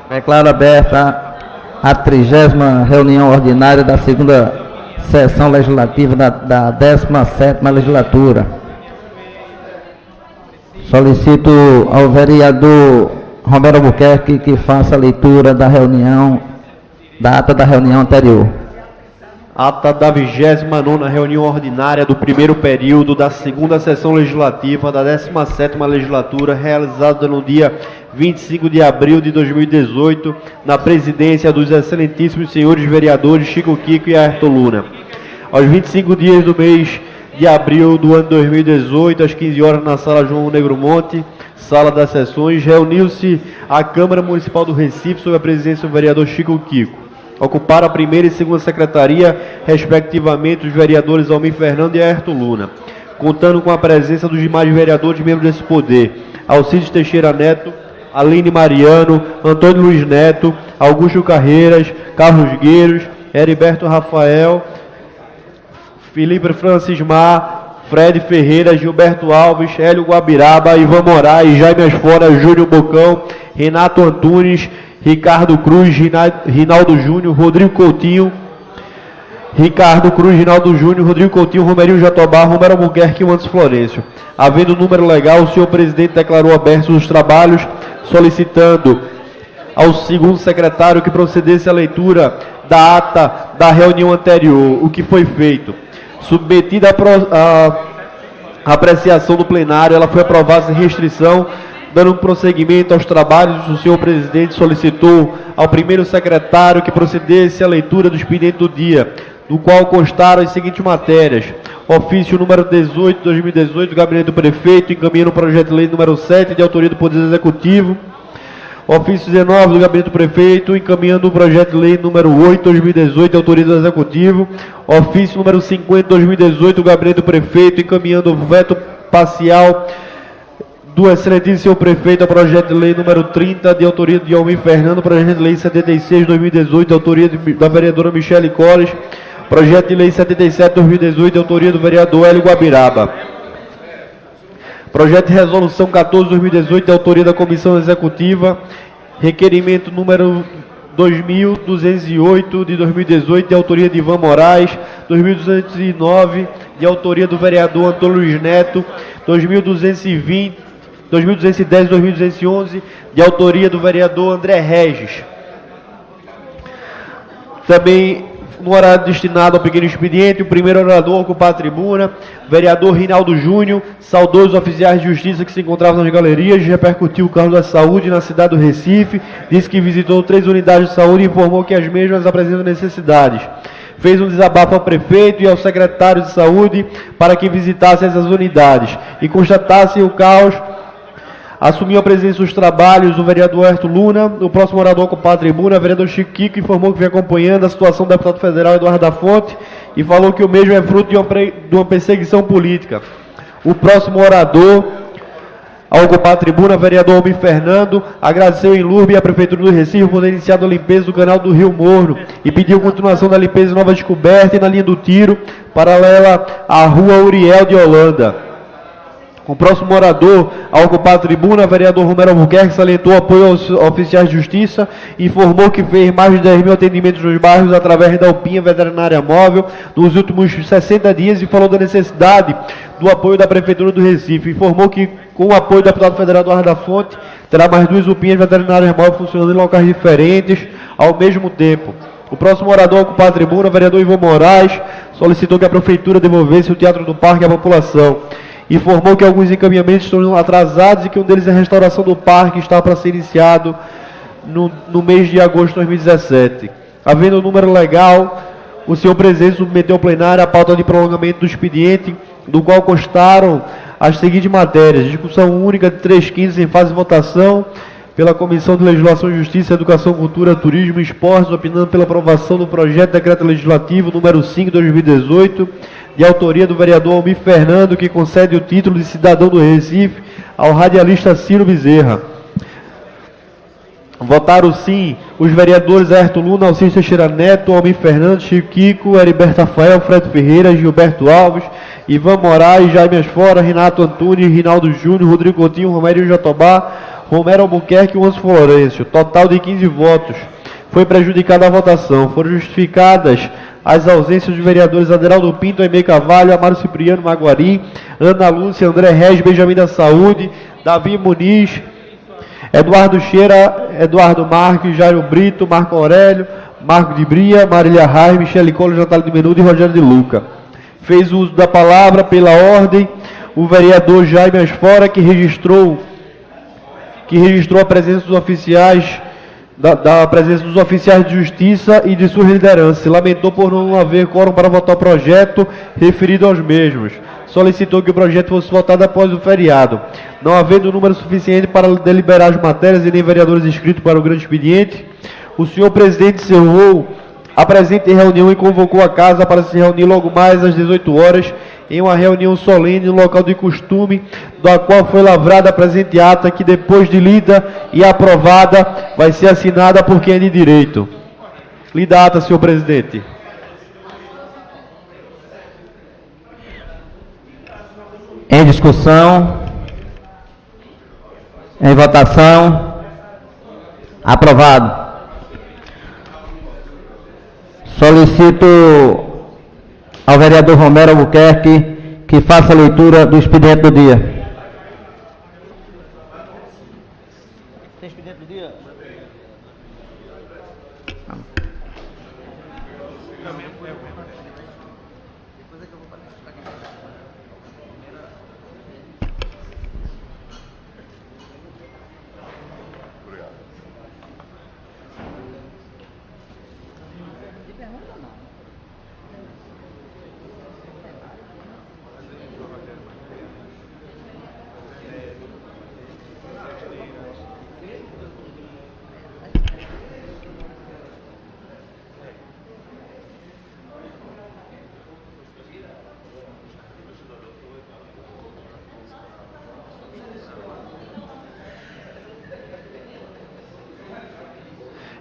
Declaro aberta a 30ª reunião ordinária da segunda sessão legislativa da 17ª legislatura. Solicito ao vereador Romero Albuquerque que faça a leitura da ata da reunião anterior. Ata da 29ª reunião ordinária do primeiro período da segunda sessão legislativa da 17ª legislatura, realizada no dia 25 de abril de 2018, na presidência dos excelentíssimos senhores vereadores Chico Kiko e Ayrton Luna. Aos 25 dias do mês de abril do ano 2018, às 15 horas, na sala João Negromonte, sala das sessões, reuniu-se a Câmara Municipal do Recife, sob a presidência do vereador Chico Kiko. Ocuparam a primeira e segunda secretaria, respectivamente, os vereadores Almir Fernando e Ayrton Luna, contando com a presença dos demais vereadores membros desse poder: Alcides Teixeira Neto, Aline Mariano, Antônio Luiz Neto, Augusto Carreiras, Carlos Gueiros, Heriberto Rafael, Felipe Francis Mar, Fred Ferreira, Gilberto Alves, Hélio Guabiraba, Ivan Moraes, Jaime Asfora, Júnior Bocão, Renato Antunes, Ricardo Cruz, Rinaldo Júnior, Rodrigo Coutinho, Romerinho Jatobá, Romero Albuquerque e Wanderson Florencio. Havendo número legal, o senhor presidente declarou abertos os trabalhos, solicitando ao segundo secretário que procedesse à leitura da ata da reunião anterior, o que foi feito. Submetida a apreciação do plenário, ela foi aprovada sem restrição. Dando prosseguimento aos trabalhos, o senhor presidente solicitou ao primeiro secretário que procedesse à leitura do expediente do dia, do qual constaram as seguintes matérias: ofício número 18 de 2018 do Gabinete do Prefeito, encaminhando o projeto de lei número 7, de autoria do Poder Executivo; ofício 19 do Gabinete do Prefeito, encaminhando o projeto de lei número 8 de 2018, de autoria do Executivo; ofício número 50 de 2018 do Gabinete do Prefeito, encaminhando o veto parcial do excelentíssimo senhor prefeito ao projeto de lei número 30, de autoria de Almir Fernando; projeto de lei 76 de 2018, de autoria da vereadora Michele Colles; projeto de lei 77 de 2018, de autoria do vereador Hélio Guabiraba; projeto de resolução 14 de 2018, de autoria da comissão executiva; requerimento número 2208 de 2018, de autoria de Ivan Moraes; 2209, de autoria do vereador Antônio Luiz Neto; 2210 e 2211, de autoria do vereador André Regis. Também, no horário destinado ao pequeno expediente, o primeiro orador a ocupar a tribuna, vereador Rinaldo Júnior, saudou os oficiais de justiça que se encontravam nas galerias, repercutiu o carro da saúde na cidade do Recife, disse que visitou 3 unidades de saúde e informou que as mesmas apresentam necessidades. Fez um desabafo ao prefeito e ao secretário de saúde para que visitassem essas unidades e constatassem o caos. Assumiu a presidência dos trabalhos o vereador Ayrton Luna. O próximo orador a ocupar a tribuna, o vereador Chico Kiko, informou que vem acompanhando a situação do deputado federal Eduardo da Fonte e falou que o mesmo é fruto de uma perseguição política. O próximo orador a ocupar a tribuna, o vereador Almir Fernando, agradeceu em Lourdes e a Prefeitura do Recife por ter iniciado a limpeza do canal do Rio Morno e pediu continuação da limpeza Nova Descoberta e na linha do Tiro, paralela à rua Uriel de Holanda. O próximo orador a ocupar a tribuna, o vereador Romero Albuquerque, salientou apoio aos oficiais de justiça e informou que fez mais de 10 mil atendimentos nos bairros através da UPinha Veterinária Móvel nos últimos 60 dias e falou da necessidade do apoio da Prefeitura do Recife. Informou que, com o apoio do deputado federal Eduardo da Fonte, terá mais 2 UPinhas Veterinárias Móveis funcionando em locais diferentes ao mesmo tempo. O próximo orador a ocupar a tribuna, o vereador Ivan Moraes, solicitou que a Prefeitura devolvesse o Teatro do Parque à população. Informou que alguns encaminhamentos estão atrasados e que um deles é a restauração do parque, que está para ser iniciado no mês de agosto de 2017. Havendo o número legal, o senhor presidente submeteu ao plenário a pauta de prolongamento do expediente, do qual constaram as seguintes matérias: discussão única de 315 em fase de votação pela Comissão de Legislação, Justiça, Educação, Cultura, Turismo e Esportes, opinando pela aprovação do projeto de decreto legislativo número 5 de 2018, de autoria do vereador Almir Fernando, que concede o título de cidadão do Recife ao radialista Ciro Bezerra. Votaram sim os vereadores Ayrton Luna, Alcides Teixeira Neto, Almir Fernando, Chico Kiko, Heriberto Rafael, Fred Ferreira, Gilberto Alves, Ivan Moraes, Jaime Asfora, Renato Antunes, Rinaldo Júnior, Rodrigo Coutinho, Romerinho Jatobá, Romero Albuquerque e Onço Florencio. Total de 15 votos. Foi prejudicada a votação. Foram justificadas as ausências dos vereadores Aderaldo Pinto, Aimee Carvalho, Amaro Cipriano, Maguari, Ana Lúcia, André Reis, Benjamin da Saúde, Davi Muniz, Eduardo Cheira, Eduardo Marques, Jairo Brito, Marco Aurélio, Marco de Bria, Marília Reis, Michele Collor, Natália de Menudo e Rogério de Luca. Fez uso da palavra pela ordem o vereador Jaime Asfora, que registrou a presença dos oficiais da presença dos oficiais de justiça e de sua liderança. Lamentou por não haver quórum para votar o projeto referido aos mesmos. Solicitou que o projeto fosse votado após o feriado. Não havendo número suficiente para deliberar as matérias e nem vereadores inscritos para o grande expediente, o senhor presidente encerrou a presente reunião e convocou a casa para se reunir logo mais às 18 horas em uma reunião solene no local de costume, da qual foi lavrada a presente ata, que depois de lida e aprovada, vai ser assinada por quem é de direito. Lida a ata, senhor presidente. Em discussão. Em votação. Aprovado. Solicito ao vereador Romero Albuquerque que faça a leitura do expediente do dia. Tem expediente do dia?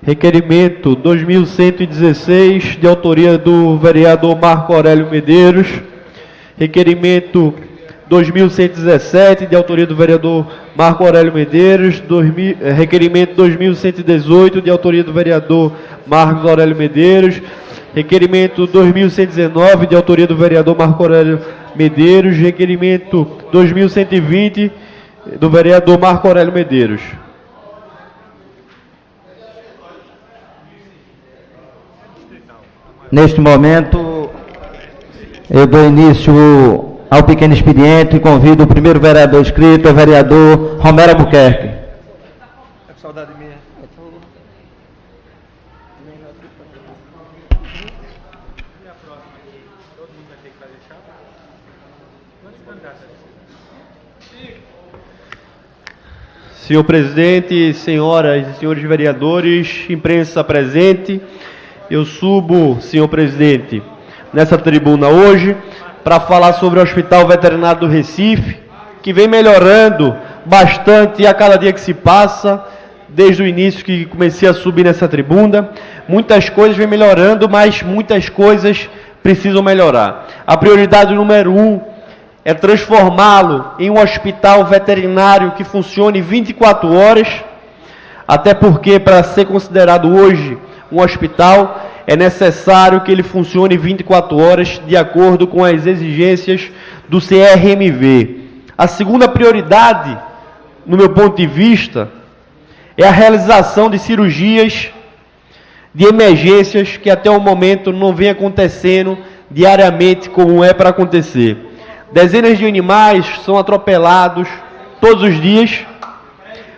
Requerimento 2116, de autoria do vereador Marco Aurélio Medeiros. Requerimento 2117, de autoria do vereador Marco Aurélio Medeiros. Requerimento 2118, de autoria do vereador Marcos Aurélio Medeiros. Requerimento 2119, de autoria do vereador Marco Aurélio Medeiros. Requerimento 2120, do vereador Marco Aurélio Medeiros. Neste momento, eu dou início ao pequeno expediente e convido o primeiro vereador inscrito, o vereador Romero Albuquerque. É com saudade minha. Senhor presidente, senhoras e senhores vereadores, imprensa presente, eu subo, senhor presidente, nessa tribuna hoje para falar sobre o Hospital Veterinário do Recife, que vem melhorando bastante a cada dia que se passa, desde o início que comecei a subir nessa tribuna. Muitas coisas vêm melhorando, mas muitas coisas precisam melhorar. A prioridade número 1 é transformá-lo em um hospital veterinário que funcione 24 horas, até porque, para ser considerado hoje um hospital, é necessário que ele funcione 24 horas de acordo com as exigências do CRMV. A segunda prioridade, no meu ponto de vista, é a realização de cirurgias de emergências que até o momento não vem acontecendo diariamente como é para acontecer. Dezenas de animais são atropelados todos os dias,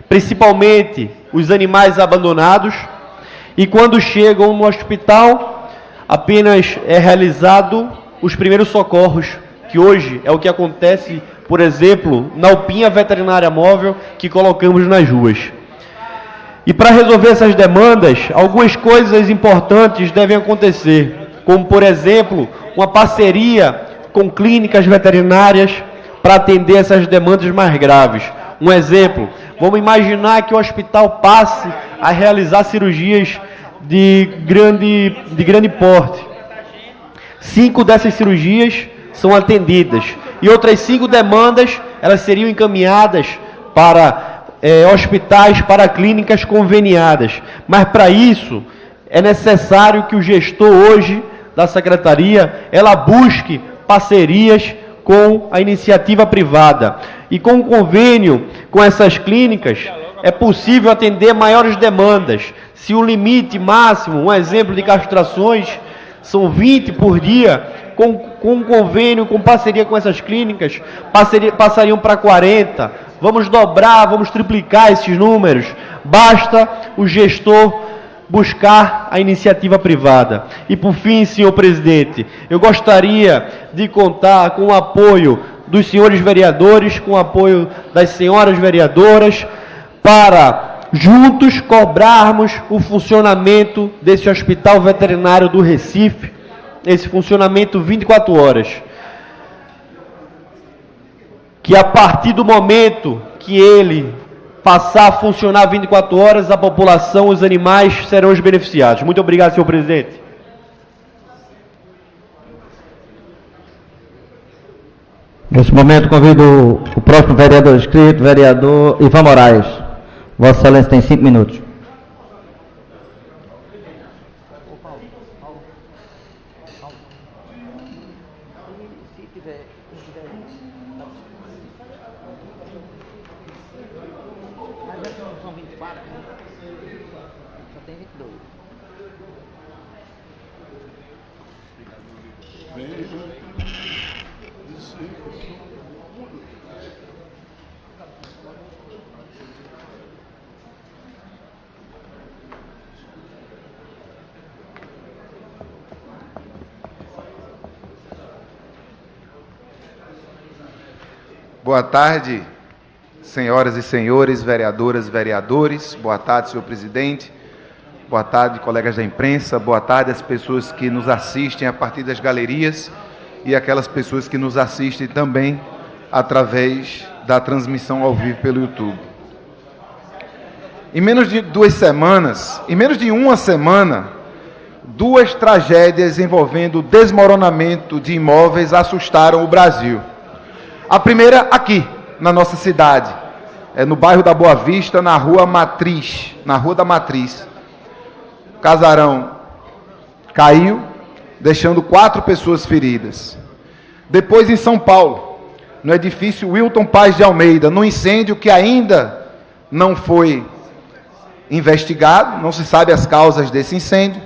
principalmente os animais abandonados, e quando chegam no hospital, apenas é realizado os primeiros socorros, que hoje é o que acontece, por exemplo, na Alpinha Veterinária Móvel que colocamos nas ruas. E para resolver essas demandas, algumas coisas importantes devem acontecer, como, por exemplo, uma parceria com clínicas veterinárias para atender essas demandas mais graves. Um exemplo, vamos imaginar que o hospital passe a realizar cirurgias de grande porte. 5 dessas cirurgias são atendidas e outras 5 demandas, elas seriam encaminhadas para hospitais para clínicas conveniadas. Mas para isso é necessário que o gestor hoje da secretaria ela busque parcerias com a iniciativa privada. E com o convênio com essas clínicas é possível atender maiores demandas. Se o limite máximo, um exemplo de castrações, são 20 por dia, com convênio, com parceria com essas clínicas, passariam para 40. Vamos dobrar, vamos triplicar esses números. Basta o gestor buscar a iniciativa privada. E por fim, senhor presidente, eu gostaria de contar com o apoio dos senhores vereadores, com o apoio das senhoras vereadoras, para juntos cobrarmos o funcionamento desse hospital veterinário do Recife, esse funcionamento 24 horas. Que a partir do momento que ele passar a funcionar 24 horas, a população, os animais serão os beneficiados. Muito obrigado, senhor presidente. Nesse momento, convido o próximo vereador inscrito, vereador Ivan Moraes. Vossa Excelência tem 5 minutos. Boa tarde, senhoras e senhores, vereadoras e vereadores. Boa tarde, senhor presidente. Boa tarde, colegas da imprensa. Boa tarde às pessoas que nos assistem a partir das galerias e aquelas pessoas que nos assistem também através da transmissão ao vivo pelo YouTube. Em menos de uma semana, 2 tragédias envolvendo desmoronamento de imóveis assustaram o Brasil. A primeira aqui, na nossa cidade, no bairro da Boa Vista, na Rua da Matriz. O casarão caiu, deixando 4 pessoas feridas. Depois em São Paulo, no edifício Wilton Paz de Almeida, no incêndio que ainda não foi investigado, não se sabe as causas desse incêndio,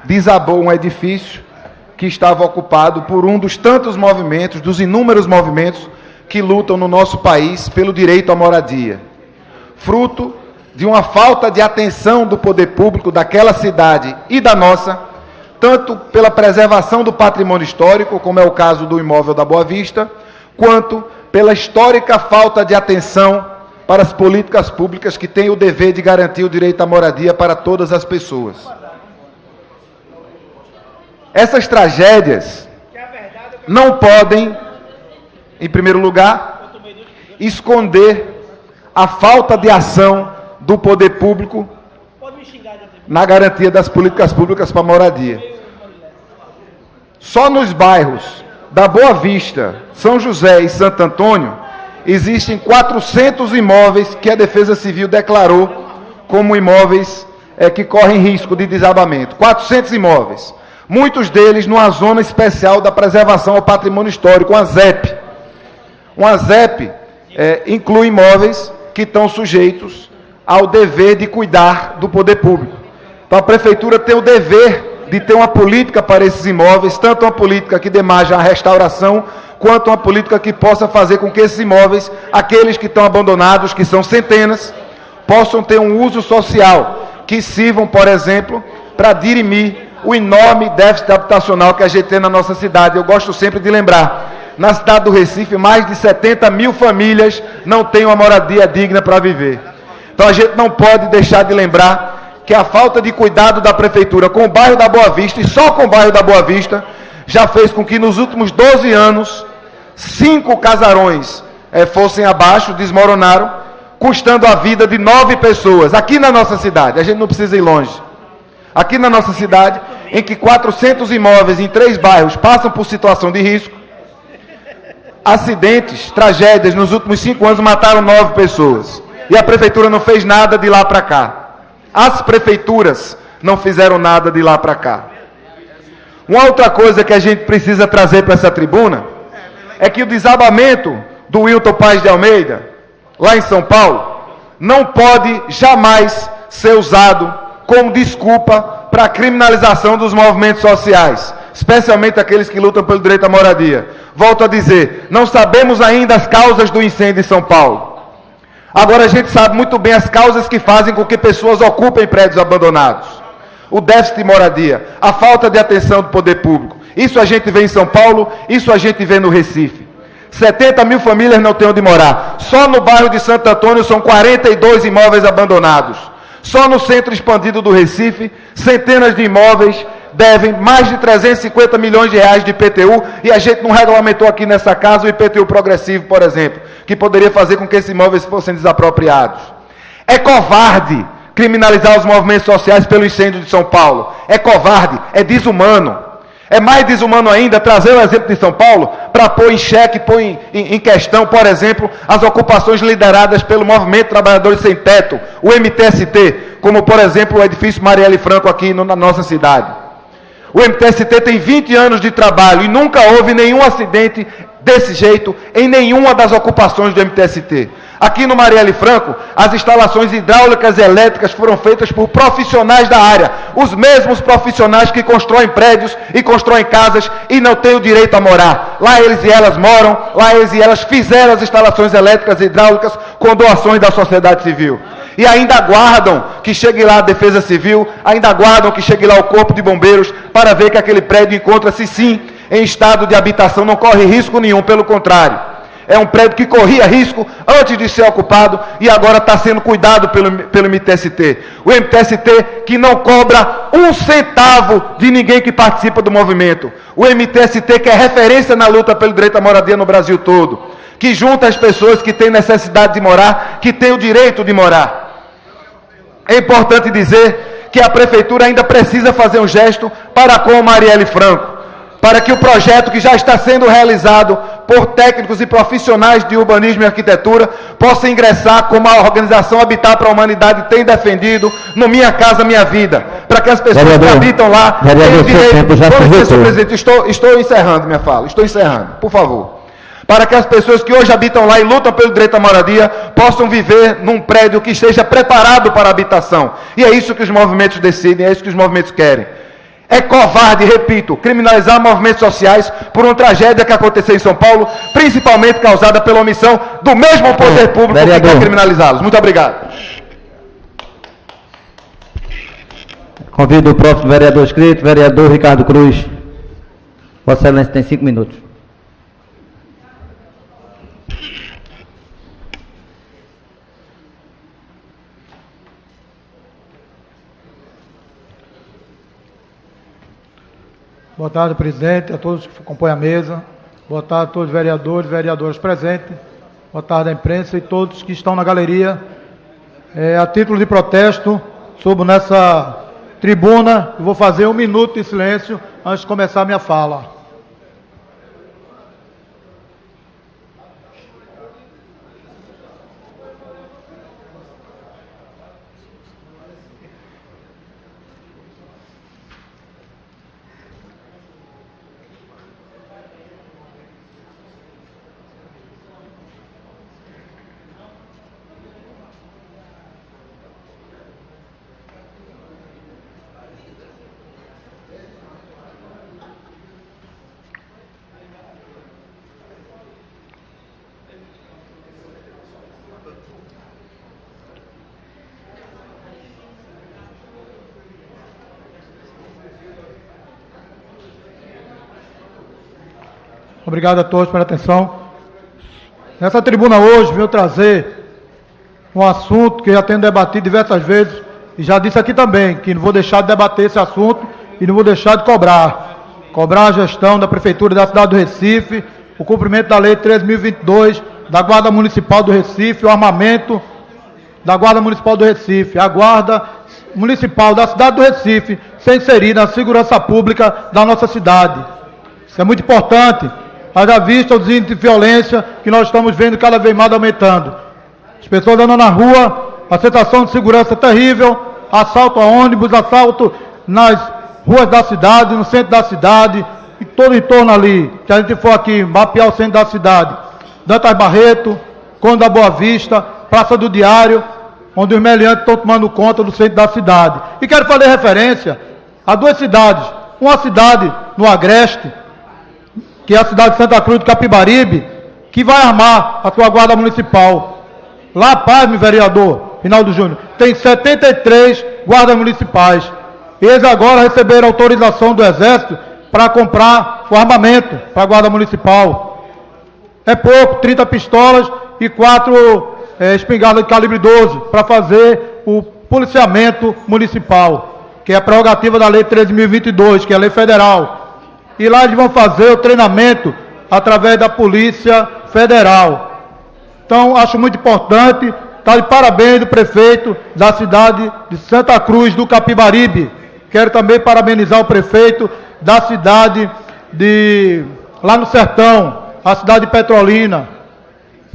desabou um edifício que estava ocupado por um dos tantos movimentos, dos inúmeros movimentos que lutam no nosso país pelo direito à moradia. Fruto de uma falta de atenção do poder público daquela cidade e da nossa, tanto pela preservação do patrimônio histórico, como é o caso do imóvel da Boa Vista, quanto pela histórica falta de atenção para as políticas públicas que têm o dever de garantir o direito à moradia para todas as pessoas. Essas tragédias não podem, em primeiro lugar, esconder a falta de ação do poder público na garantia das políticas públicas para a moradia. Só nos bairros da Boa Vista, São José e Santo Antônio, existem 400 imóveis que a Defesa Civil declarou como imóveis que correm risco de desabamento. 400 imóveis. Muitos deles numa zona especial da preservação ao patrimônio histórico, uma ZEP. Uma ZEP inclui imóveis que estão sujeitos ao dever de cuidar do poder público. Então a Prefeitura tem o dever de ter uma política para esses imóveis, tanto uma política que demaja a restauração, quanto uma política que possa fazer com que esses imóveis, aqueles que estão abandonados, que são centenas, possam ter um uso social, que sirvam, por exemplo, para dirimir o enorme déficit habitacional que a gente tem na nossa cidade. Eu gosto sempre de lembrar, na cidade do Recife, mais de 70 mil famílias não têm uma moradia digna para viver. Então a gente não pode deixar de lembrar que a falta de cuidado da Prefeitura com o bairro da Boa Vista, e só com o bairro da Boa Vista, já fez com que nos últimos 12 anos, 5 casarões fossem abaixo, desmoronaram, custando a vida de 9 pessoas, aqui na nossa cidade. A gente não precisa ir longe. Aqui na nossa cidade, em que 400 imóveis em 3 bairros passam por situação de risco, acidentes, tragédias, nos últimos 5 anos mataram 9 pessoas. E a prefeitura não fez nada de lá para cá. As prefeituras não fizeram nada de lá para cá. Uma outra coisa que a gente precisa trazer para essa tribuna é que o desabamento do Wilton Paes de Almeida, lá em São Paulo, não pode jamais ser usado como desculpa para a criminalização dos movimentos sociais, especialmente aqueles que lutam pelo direito à moradia. Volto a dizer, não sabemos ainda as causas do incêndio em São Paulo. Agora a gente sabe muito bem as causas que fazem com que pessoas ocupem prédios abandonados. O déficit de moradia, a falta de atenção do poder público. Isso a gente vê em São Paulo, isso a gente vê no Recife. 70 mil famílias não têm onde morar. Só no bairro de Santo Antônio são 42 imóveis abandonados. Só no centro expandido do Recife, centenas de imóveis devem mais de 350 milhões de reais de IPTU, e a gente não regulamentou aqui nessa casa o IPTU progressivo, por exemplo, que poderia fazer com que esses imóveis fossem desapropriados. É covarde criminalizar os movimentos sociais pelo incêndio de São Paulo. É covarde, é desumano. É mais desumano ainda trazer o exemplo de São Paulo para pôr em xeque, pôr em questão, por exemplo, as ocupações lideradas pelo Movimento Trabalhadores Sem Teto, o MTST, como, por exemplo, o edifício Marielle Franco aqui na nossa cidade. O MTST tem 20 anos de trabalho e nunca houve nenhum acidente desse jeito em nenhuma das ocupações do MTST. Aqui no Marielle Franco, as instalações hidráulicas e elétricas foram feitas por profissionais da área, os mesmos profissionais que constroem prédios e constroem casas e não têm o direito a morar. Lá eles e elas moram, lá eles e elas fizeram as instalações elétricas e hidráulicas com doações da sociedade civil. E ainda aguardam que chegue lá a Defesa Civil, ainda aguardam que chegue lá o Corpo de Bombeiros para ver que aquele prédio encontra-se sim em estado de habitação, não corre risco nenhum, pelo contrário. É um prédio que corria risco antes de ser ocupado e agora está sendo cuidado pelo MTST. O MTST que não cobra um centavo de ninguém que participa do movimento. O MTST que é referência na luta pelo direito à moradia no Brasil todo. Que junta as pessoas que têm necessidade de morar, que têm o direito de morar. É importante dizer que a prefeitura ainda precisa fazer um gesto para com Marielle Franco, para que o projeto que já está sendo realizado por técnicos e profissionais de urbanismo e arquitetura possa ingressar como a organização Habitat para a Humanidade tem defendido no Minha Casa Minha Vida, para que as pessoas que habitam lá tenham direito... Com licença, presidente, estou encerrando minha fala, estou encerrando, por favor. Para que as pessoas que hoje habitam lá e lutam pelo direito à moradia possam viver num prédio que esteja preparado para a habitação. E é isso que os movimentos decidem, é isso que os movimentos querem. É covarde, repito, criminalizar movimentos sociais por uma tragédia que aconteceu em São Paulo, principalmente causada pela omissão do mesmo poder público que quer criminalizá-los. Muito obrigado. Convido o próximo vereador inscrito, vereador Ricardo Cruz. Vossa Excelência tem 5 minutos. Boa tarde, presidente, a todos que compõem a mesa. Boa tarde a todos os vereadores e vereadoras presentes. Boa tarde à imprensa e todos que estão na galeria. A título de protesto, subo nessa tribuna e vou fazer 1 minuto de silêncio antes de começar a minha fala. Obrigado a todos pela atenção. Nessa tribuna hoje, venho trazer um assunto que já tenho debatido diversas vezes, e já disse aqui também, que não vou deixar de debater esse assunto e não vou deixar de cobrar a gestão da Prefeitura da cidade do Recife, o cumprimento da Lei 3.022, da Guarda Municipal do Recife, o armamento da Guarda Municipal do Recife, a Guarda Municipal da cidade do Recife ser inserida na segurança pública da nossa cidade. Isso é muito importante. Haja vista os índices de violência que nós estamos vendo cada vez mais aumentando. As pessoas andando na rua, a sensação de segurança terrível, assalto a ônibus, assalto nas ruas da cidade, no centro da cidade, e todo em torno ali, que a gente for aqui mapear o centro da cidade. Dantas Barreto, Conde da Boa Vista, Praça do Diário, onde os meliantes estão tomando conta do centro da cidade. E quero fazer referência a duas cidades. Uma cidade no Agreste, que é a cidade de Santa Cruz do Capibaribe, que vai armar a sua guarda municipal. Lá, pasme, vereador Rinaldo Júnior, tem 73 guardas municipais. Eles agora receberam autorização do Exército para comprar o armamento para a guarda municipal. É pouco, 30 pistolas e 4 espingardas de calibre 12 para fazer o policiamento municipal, que é a prerrogativa da Lei 13.022, que é a lei federal. E lá eles vão fazer o treinamento através da Polícia Federal. Então, acho muito importante, está de parabéns do prefeito da cidade de Santa Cruz do Capibaribe. Quero também parabenizar o prefeito da cidade de, lá no Sertão, a cidade de Petrolina,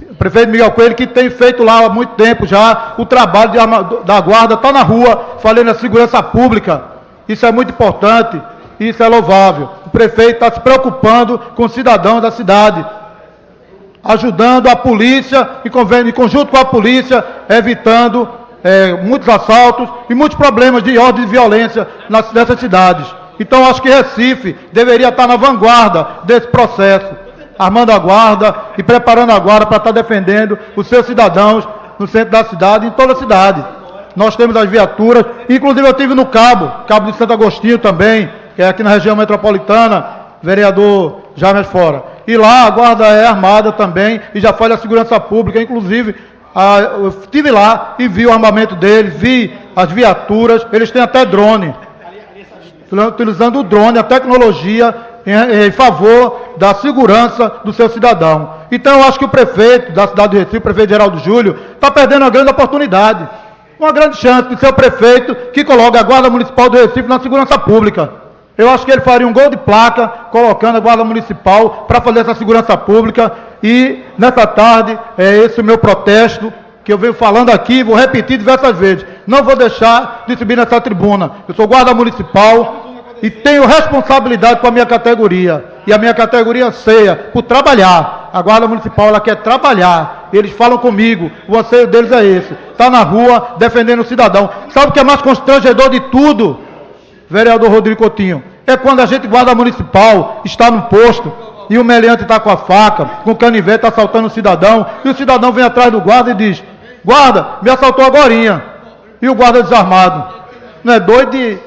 o prefeito Miguel Coelho, que tem feito lá há muito tempo já o trabalho da guarda, está na rua, falando da segurança pública. Isso é muito importante, isso é louvável. O prefeito está se preocupando com os cidadãos da cidade, ajudando a polícia, em conjunto com a polícia, evitando muitos assaltos e muitos problemas de ordem e violência nessas cidades. Então, acho que Recife deveria estar na vanguarda desse processo, armando a guarda e preparando a guarda para estar defendendo os seus cidadãos no centro da cidade e em toda a cidade. Nós temos as viaturas, inclusive eu estive no Cabo de Santo Agostinho também, que é aqui na região metropolitana, vereador James Fora. E lá a guarda é armada também e já faz a segurança pública, inclusive eu estive lá e vi o armamento deles, vi as viaturas, eles têm até drone, utilizando o drone, a tecnologia, em favor da segurança do seu cidadão. Então, eu acho que o prefeito da cidade do Recife, o prefeito Geraldo Júlio, está perdendo uma grande oportunidade, uma grande chance de ser o prefeito que coloca a Guarda Municipal do Recife na segurança pública. Eu acho que ele faria um gol de placa, colocando a Guarda Municipal para fazer essa segurança pública. E, nessa tarde, é esse o meu protesto, que eu venho falando aqui, vou repetir diversas vezes. Não vou deixar de subir nessa tribuna. Eu sou guarda municipal e tenho responsabilidade com a minha categoria. E a minha categoria anseia por trabalhar. A guarda municipal, ela quer trabalhar. Eles falam comigo, o anseio deles é esse. Está na rua, defendendo o cidadão. Sabe o que é mais constrangedor de tudo, vereador Rodrigo Coutinho? É quando a gente, guarda municipal, está no posto e o meliante está com a faca, com o canivete, assaltando o cidadão, e o cidadão vem atrás do guarda e diz: guarda, me assaltou agorinha. E o guarda desarmado. Não é doido de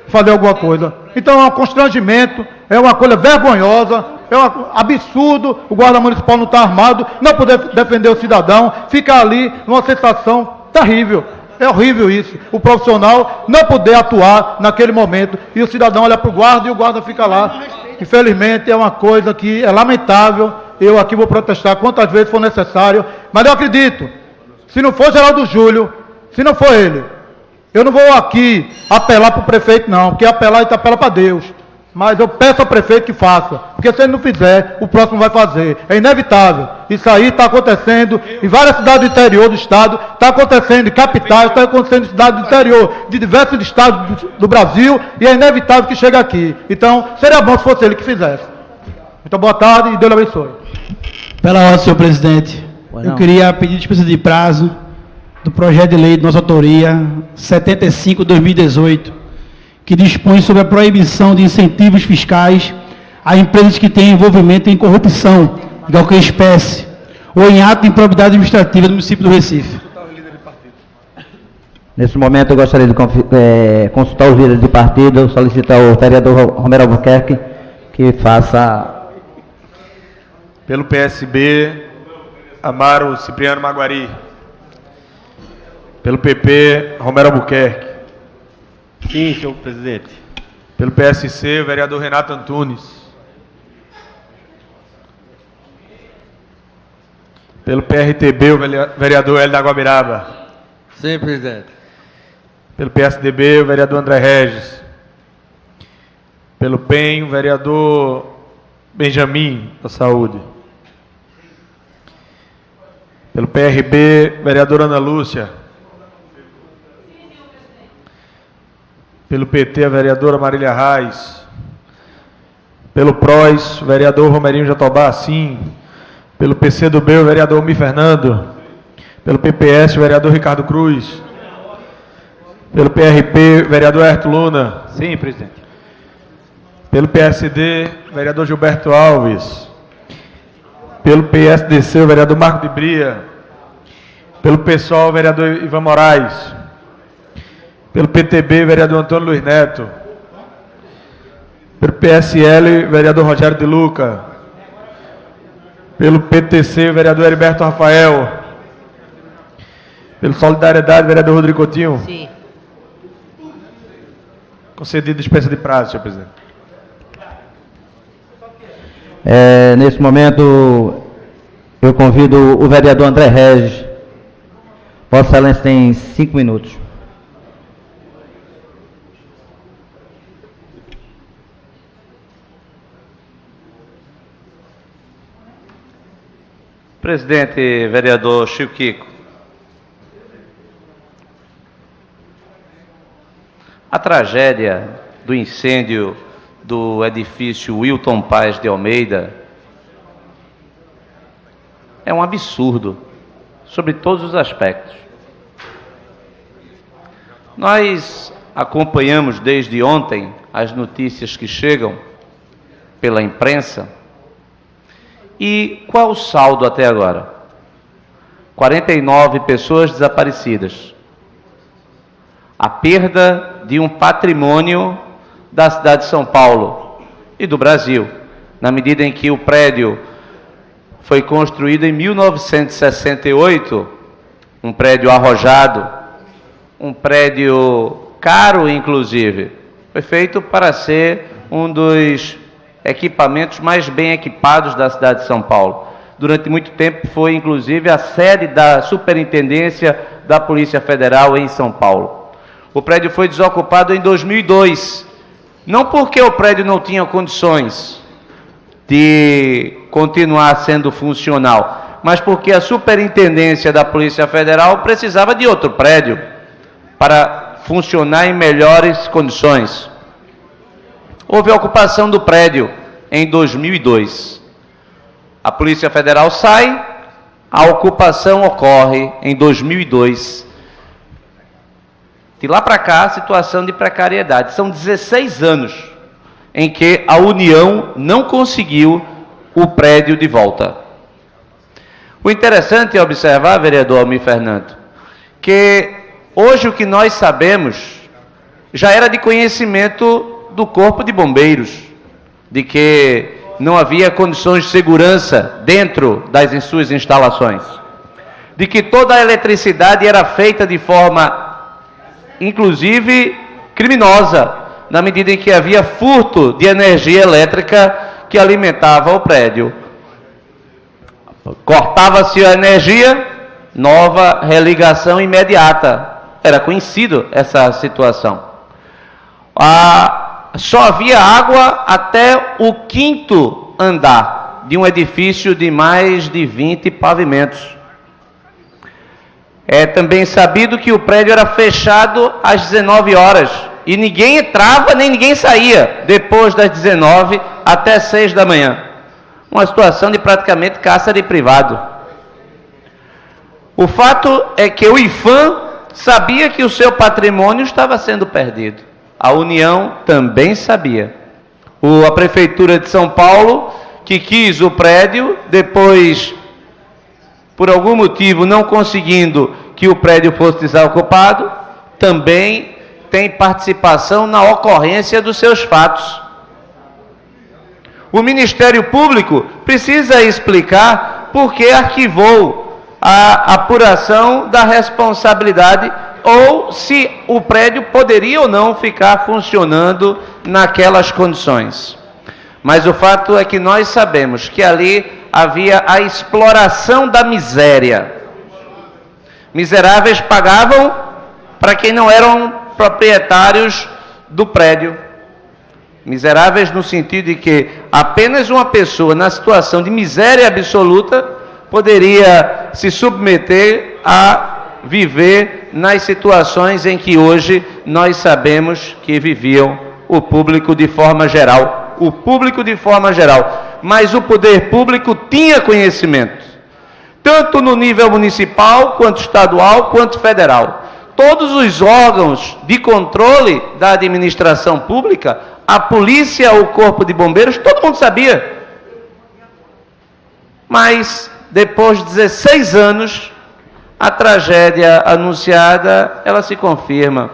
fazer alguma coisa. Então é um constrangimento, é uma coisa vergonhosa, é um absurdo o guarda municipal não estar armado, não poder defender o cidadão, ficar ali numa sensação terrível. É horrível isso, o profissional não poder atuar naquele momento e o cidadão olha para o guarda e o guarda fica lá. Infelizmente é uma coisa que é lamentável. Eu aqui vou protestar quantas vezes for necessário, mas eu acredito, se não for Geraldo Júlio, se não for ele, eu não vou aqui apelar para o prefeito não, porque apelar a gente apela para Deus. Mas eu peço ao prefeito que faça, porque se ele não fizer, o próximo vai fazer. É inevitável. Isso aí está acontecendo em várias cidades do interior do estado, está acontecendo em capitais, está acontecendo em cidades do interior de diversos estados do Brasil, e é inevitável que chegue aqui. Então, seria bom se fosse ele que fizesse. Então, boa tarde e Deus abençoe. Pela ordem, senhor presidente, eu queria pedir dispensa de prazo do projeto de lei de nossa autoria 75/2018, que dispõe sobre a proibição de incentivos fiscais a empresas que têm envolvimento em corrupção de qualquer espécie ou em ato de improbidade administrativa do município do Recife. Nesse momento, eu gostaria de consultar os líderes de partido, solicitar o vereador Romero Albuquerque que faça... Pelo PSB, Amaro Cipriano Maguari. Pelo PP, Romero Albuquerque. Sim, senhor presidente. Pelo PSC, o vereador Renato Antunes. Pelo PRTB, o vereador Hélio da Guabiraba. Sim, presidente. Pelo PSDB, o vereador André Regis. Pelo PEN, o vereador Benjamin, da Saúde. Pelo PRB, vereadora Ana Lúcia. Pelo PT, a vereadora Marília Reis. Pelo PROS, vereador Romerinho Jatobá, sim. Pelo PCdoB, o vereador Almir Fernando. Pelo PPS, o vereador Ricardo Cruz. Pelo PRP, vereador Herto Luna. Sim, presidente. Pelo PSD, vereador Gilberto Alves. Pelo PSDC, o vereador Marco de Bria. Pelo PSOL, o vereador Ivan Moraes. Pelo PTB, vereador Antônio Luiz Neto. Pelo PSL, vereador Rogério de Luca. Pelo PTC, vereador Heriberto Rafael. Pelo Solidariedade, vereador Rodrigo Coutinho. Sim. Concedido dispensa de prazo, senhor presidente. Nesse momento, eu convido o vereador André Regis. Vossa Excelência tem 5 minutos. Presidente, vereador Chico Kiko. A tragédia do incêndio do edifício Wilton Paz de Almeida é um absurdo, sobre todos os aspectos. Nós acompanhamos desde ontem as notícias que chegam pela imprensa. E qual o saldo até agora? 49 pessoas desaparecidas. A perda de um patrimônio da cidade de São Paulo e do Brasil, na medida em que o prédio foi construído em 1968, um prédio arrojado, um prédio caro, inclusive. Foi feito para ser um dos equipamentos mais bem equipados da cidade de São Paulo. Durante muito tempo foi, inclusive, a sede da Superintendência da Polícia Federal em São Paulo. O prédio foi desocupado em 2002, não porque o prédio não tinha condições de continuar sendo funcional, mas porque a Superintendência da Polícia Federal precisava de outro prédio para funcionar em melhores condições. Houve a ocupação do prédio em 2002. A Polícia Federal sai, a ocupação ocorre em 2002. De lá para cá, situação de precariedade. São 16 anos em que a União não conseguiu o prédio de volta. O interessante é observar, vereador Almir Fernando, que hoje o que nós sabemos já era de conhecimento do Corpo de Bombeiros, de que não havia condições de segurança dentro das suas instalações, de que toda a eletricidade era feita de forma, inclusive, criminosa, na medida em que havia furto de energia elétrica que alimentava o prédio. Cortava-se a energia, nova religação imediata. Era conhecido essa situação. Só havia água até o 5º andar de um edifício de mais de 20 pavimentos. É também sabido que o prédio era fechado às 19 horas e ninguém entrava nem ninguém saía depois das 19 até 6 da manhã. Uma situação de praticamente cárcere privado. O fato é que o IFAM sabia que o seu patrimônio estava sendo perdido. A União também sabia. A Prefeitura de São Paulo, que quis o prédio, depois, por algum motivo, não conseguindo que o prédio fosse desocupado, também tem participação na ocorrência dos seus fatos. O Ministério Público precisa explicar por que arquivou a apuração da responsabilidade ou se o prédio poderia ou não ficar funcionando naquelas condições. Mas o fato é que nós sabemos que ali havia a exploração da miséria. Miseráveis pagavam para quem não eram proprietários do prédio. Miseráveis no sentido de que apenas uma pessoa na situação de miséria absoluta poderia se submeter a viver nas situações em que hoje nós sabemos que viviam o público de forma geral. O público de forma geral. Mas o poder público tinha conhecimento, tanto no nível municipal, quanto estadual, quanto federal. Todos os órgãos de controle da administração pública, a polícia, o corpo de bombeiros, todo mundo sabia. Mas, depois de 16 anos, a tragédia anunciada, ela se confirma.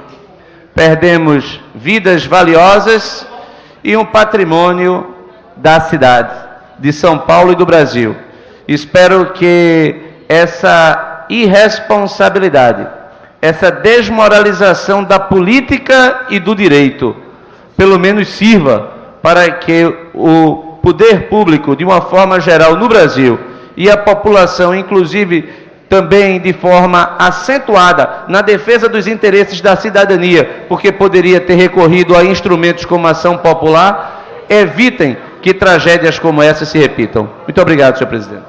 Perdemos vidas valiosas e um patrimônio da cidade, de São Paulo e do Brasil. Espero que essa irresponsabilidade, essa desmoralização da política e do direito, pelo menos sirva para que o poder público, de uma forma geral no Brasil, e a população, inclusive, também de forma acentuada na defesa dos interesses da cidadania, porque poderia ter recorrido a instrumentos como a ação popular, evitem que tragédias como essa se repitam. Muito obrigado, senhor presidente.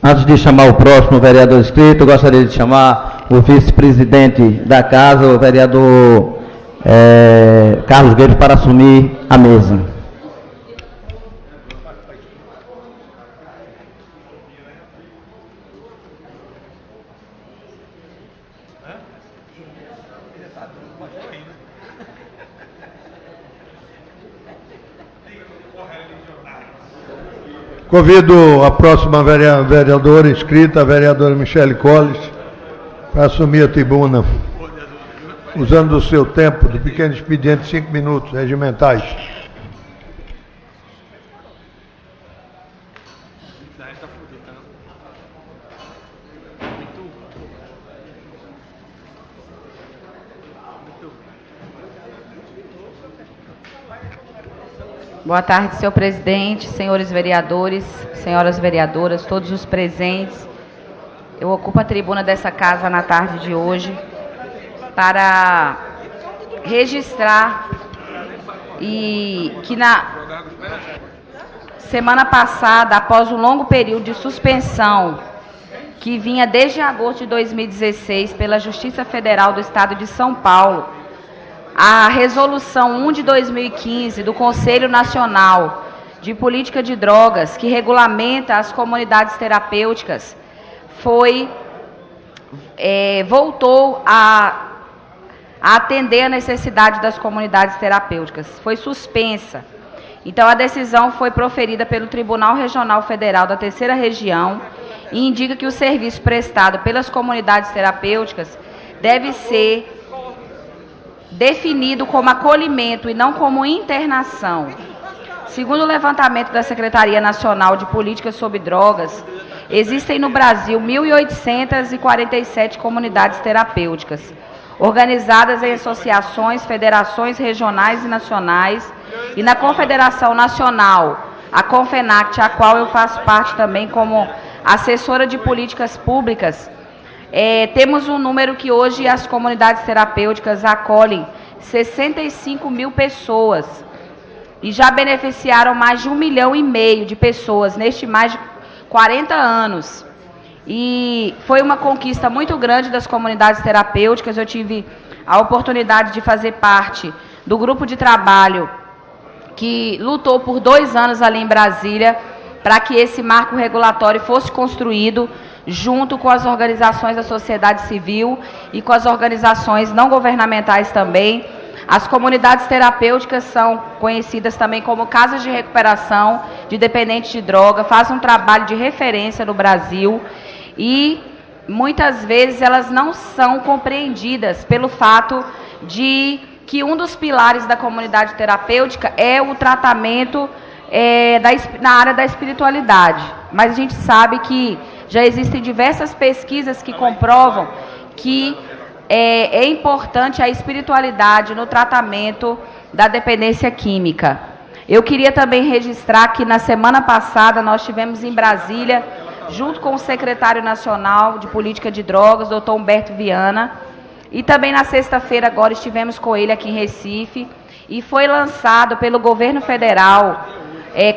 Antes de chamar o próximo vereador inscrito, eu gostaria de chamar o vice-presidente da casa, o vereador Carlos Guedes, para assumir a mesa. Convido a próxima vereadora inscrita, a vereadora Michele Colles, para assumir a tribuna, usando o seu tempo do pequeno expediente, 5 minutos regimentais. Boa tarde, senhor presidente, senhores vereadores, senhoras vereadoras, todos os presentes. Eu ocupo a tribuna dessa casa na tarde de hoje para registrar que na semana passada, após um longo período de suspensão que vinha desde agosto de 2016 pela Justiça Federal do Estado de São Paulo, a Resolução 1 de 2015 do Conselho Nacional de Política de Drogas, que regulamenta as comunidades terapêuticas, voltou a atender a necessidade das comunidades terapêuticas. Foi suspensa. Então, a decisão foi proferida pelo Tribunal Regional Federal da Terceira Região e indica que o serviço prestado pelas comunidades terapêuticas deve ser definido como acolhimento e não como internação. Segundo o levantamento da Secretaria Nacional de Políticas sobre Drogas, existem no Brasil 1.847 comunidades terapêuticas, organizadas em associações, federações regionais e nacionais, e na Confederação Nacional, a Confenact, a qual eu faço parte também como assessora de políticas públicas. Temos um número que hoje as comunidades terapêuticas acolhem 65 mil pessoas e já beneficiaram mais de 1,5 milhão de pessoas neste mais de 40 anos. E foi uma conquista muito grande das comunidades terapêuticas. Eu tive a oportunidade de fazer parte do grupo de trabalho que lutou por 2 anos ali em Brasília para que esse marco regulatório fosse construído junto com as organizações da sociedade civil e com as organizações não governamentais também. As comunidades terapêuticas são conhecidas também como casas de recuperação de dependentes de droga, fazem um trabalho de referência no Brasil e muitas vezes elas não são compreendidas pelo fato de que um dos pilares da comunidade terapêutica é o tratamento na área da espiritualidade. Mas a gente sabe que já existem diversas pesquisas que comprovam que é importante a espiritualidade no tratamento da dependência química. Eu queria também registrar que na semana passada nós tivemos em Brasília, junto com o secretário nacional de política de drogas, doutor Humberto Viana, e também na sexta-feira agora estivemos com ele aqui em Recife, e foi lançado pelo governo federal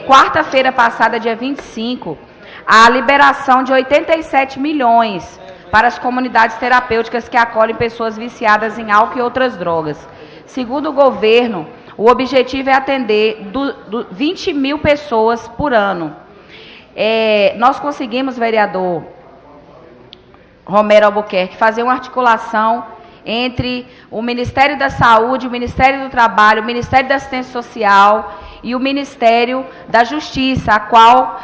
quarta-feira passada, dia 25, a liberação de 87 milhões para as comunidades terapêuticas que acolhem pessoas viciadas em álcool e outras drogas. Segundo o governo, o objetivo é atender 20 mil pessoas por ano. Nós conseguimos, vereador Romero Albuquerque, fazer uma articulação entre o Ministério da Saúde, o Ministério do Trabalho, o Ministério da Assistência Social e o Ministério da Justiça, a qual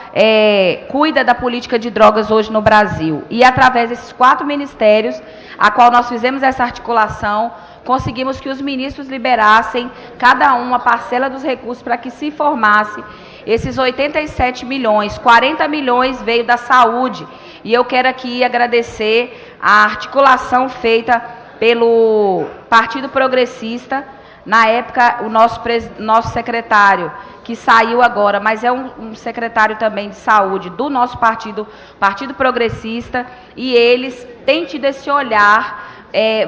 cuida da política de drogas hoje no Brasil. E através desses 4 ministérios, a qual nós fizemos essa articulação, conseguimos que os ministros liberassem cada uma parcela dos recursos para que se formasse esses 87 milhões. 40 milhões veio da saúde. E eu quero aqui agradecer a articulação feita pelo Partido Progressista. Na época, o nosso secretário, que saiu agora, mas é um secretário também de saúde do nosso partido, Partido Progressista, e eles têm tido esse olhar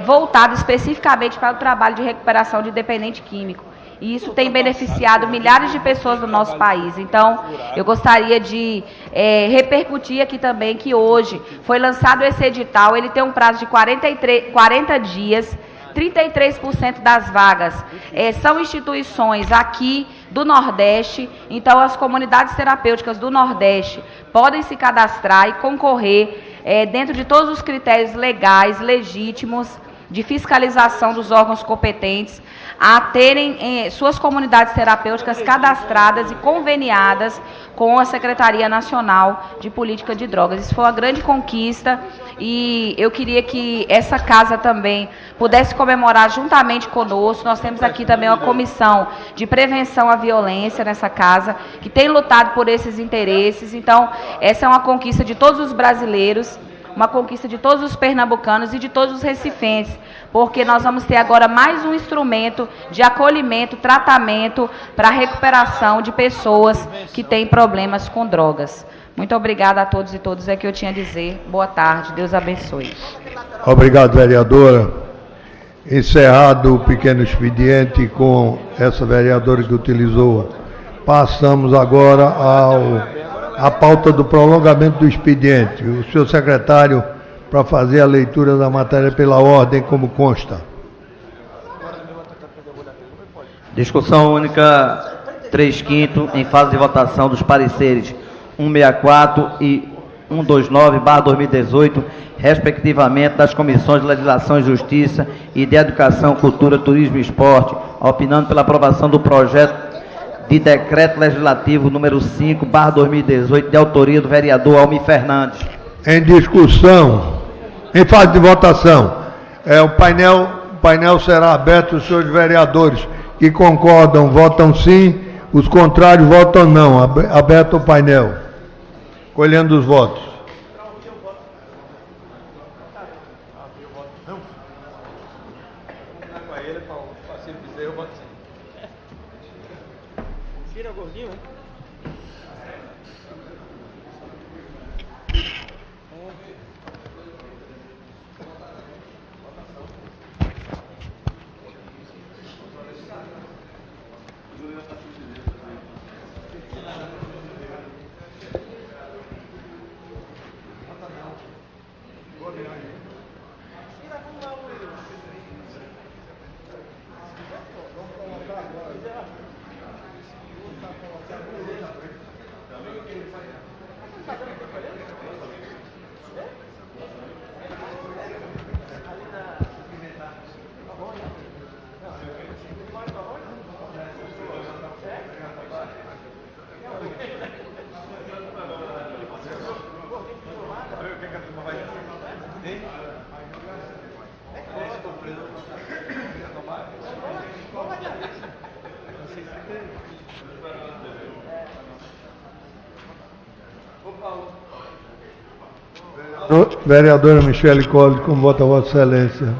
voltado especificamente para o trabalho de recuperação de dependente químico. E isso tem beneficiado milhares de pessoas do nosso país. Então, eu gostaria de repercutir aqui também que hoje foi lançado esse edital, ele tem um prazo de 40 dias, 33% das vagas são instituições aqui do Nordeste, então as comunidades terapêuticas do Nordeste podem se cadastrar e concorrer dentro de todos os critérios legais, legítimos, de fiscalização dos órgãos competentes, a terem suas comunidades terapêuticas cadastradas e conveniadas com a Secretaria Nacional de Política de Drogas. Isso foi uma grande conquista e eu queria que essa casa também pudesse comemorar juntamente conosco. Nós temos aqui também uma comissão de prevenção à violência nessa casa, que tem lutado por esses interesses. Então, essa é uma conquista de todos os brasileiros, uma conquista de todos os pernambucanos e de todos os recifenses, porque nós vamos ter agora mais um instrumento de acolhimento, tratamento para a recuperação de pessoas que têm problemas com drogas. Muito obrigada a todos e todas, é que eu tinha a dizer. Boa tarde, Deus abençoe. Obrigado, vereadora. Encerrado o pequeno expediente com essa vereadora que utilizou, passamos agora à pauta do prolongamento do expediente. O senhor secretário, para fazer a leitura da matéria pela ordem, como consta. Discussão única 3/5, em fase de votação dos pareceres 164 e 129/2018, respectivamente, das comissões de Legislação e Justiça e de Educação, Cultura, Turismo e Esporte, opinando pela aprovação do projeto de decreto legislativo número 5/2018, de autoria do vereador Almir Fernandes. Em discussão, em fase de votação, o painel será aberto. Os senhores vereadores que concordam votam sim, os contrários votam não. Aberto o painel, colhendo os votos. Vereadora Michele Colli, como vota Vossa Excelência?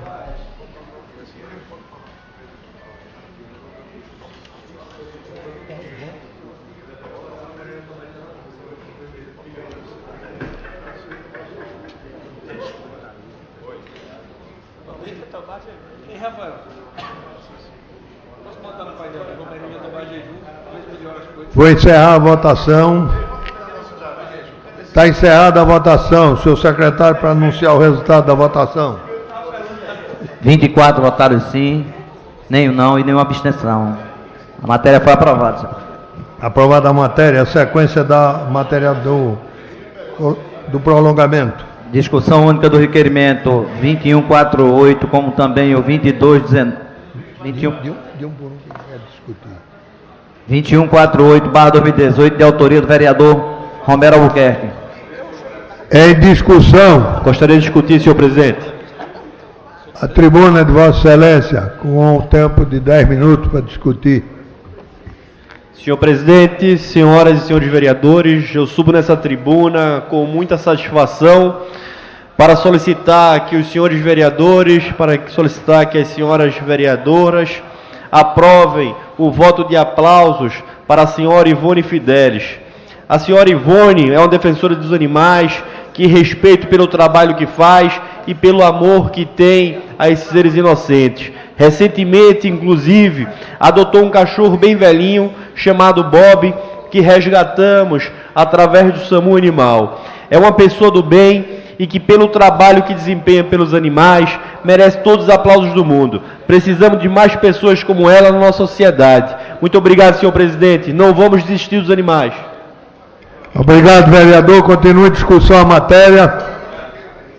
Vou encerrar a votação. Está encerrada a votação. Senhor secretário, para anunciar o resultado da votação. 24 votaram sim, nenhum não e nenhuma abstenção. A matéria foi aprovada, senhor. Aprovada a matéria, a sequência da matéria do prolongamento. Discussão única do requerimento 2148, como também o 2219. 2148/2018, de autoria do vereador Romero Albuquerque. Em discussão. Gostaria de discutir, senhor presidente. A tribuna de Vossa Excelência, com o tempo de 10 minutos para discutir. Senhor presidente, senhoras e senhores vereadores, eu subo nessa tribuna com muita satisfação para solicitar que os senhores vereadores, solicitar que as senhoras vereadoras aprovem o voto de aplausos para a senhora Ivone Fidelis. A senhora Ivone é uma defensora dos animais, que respeito pelo trabalho que faz e pelo amor que tem a esses seres inocentes. Recentemente, inclusive, adotou um cachorro bem velhinho, chamado Bob, que resgatamos através do SAMU Animal. É uma pessoa do bem e que, pelo trabalho que desempenha pelos animais, merece todos os aplausos do mundo. Precisamos de mais pessoas como ela na nossa sociedade. Muito obrigado, senhor presidente. Não vamos desistir dos animais. Obrigado, vereador. Continua a discussão a matéria.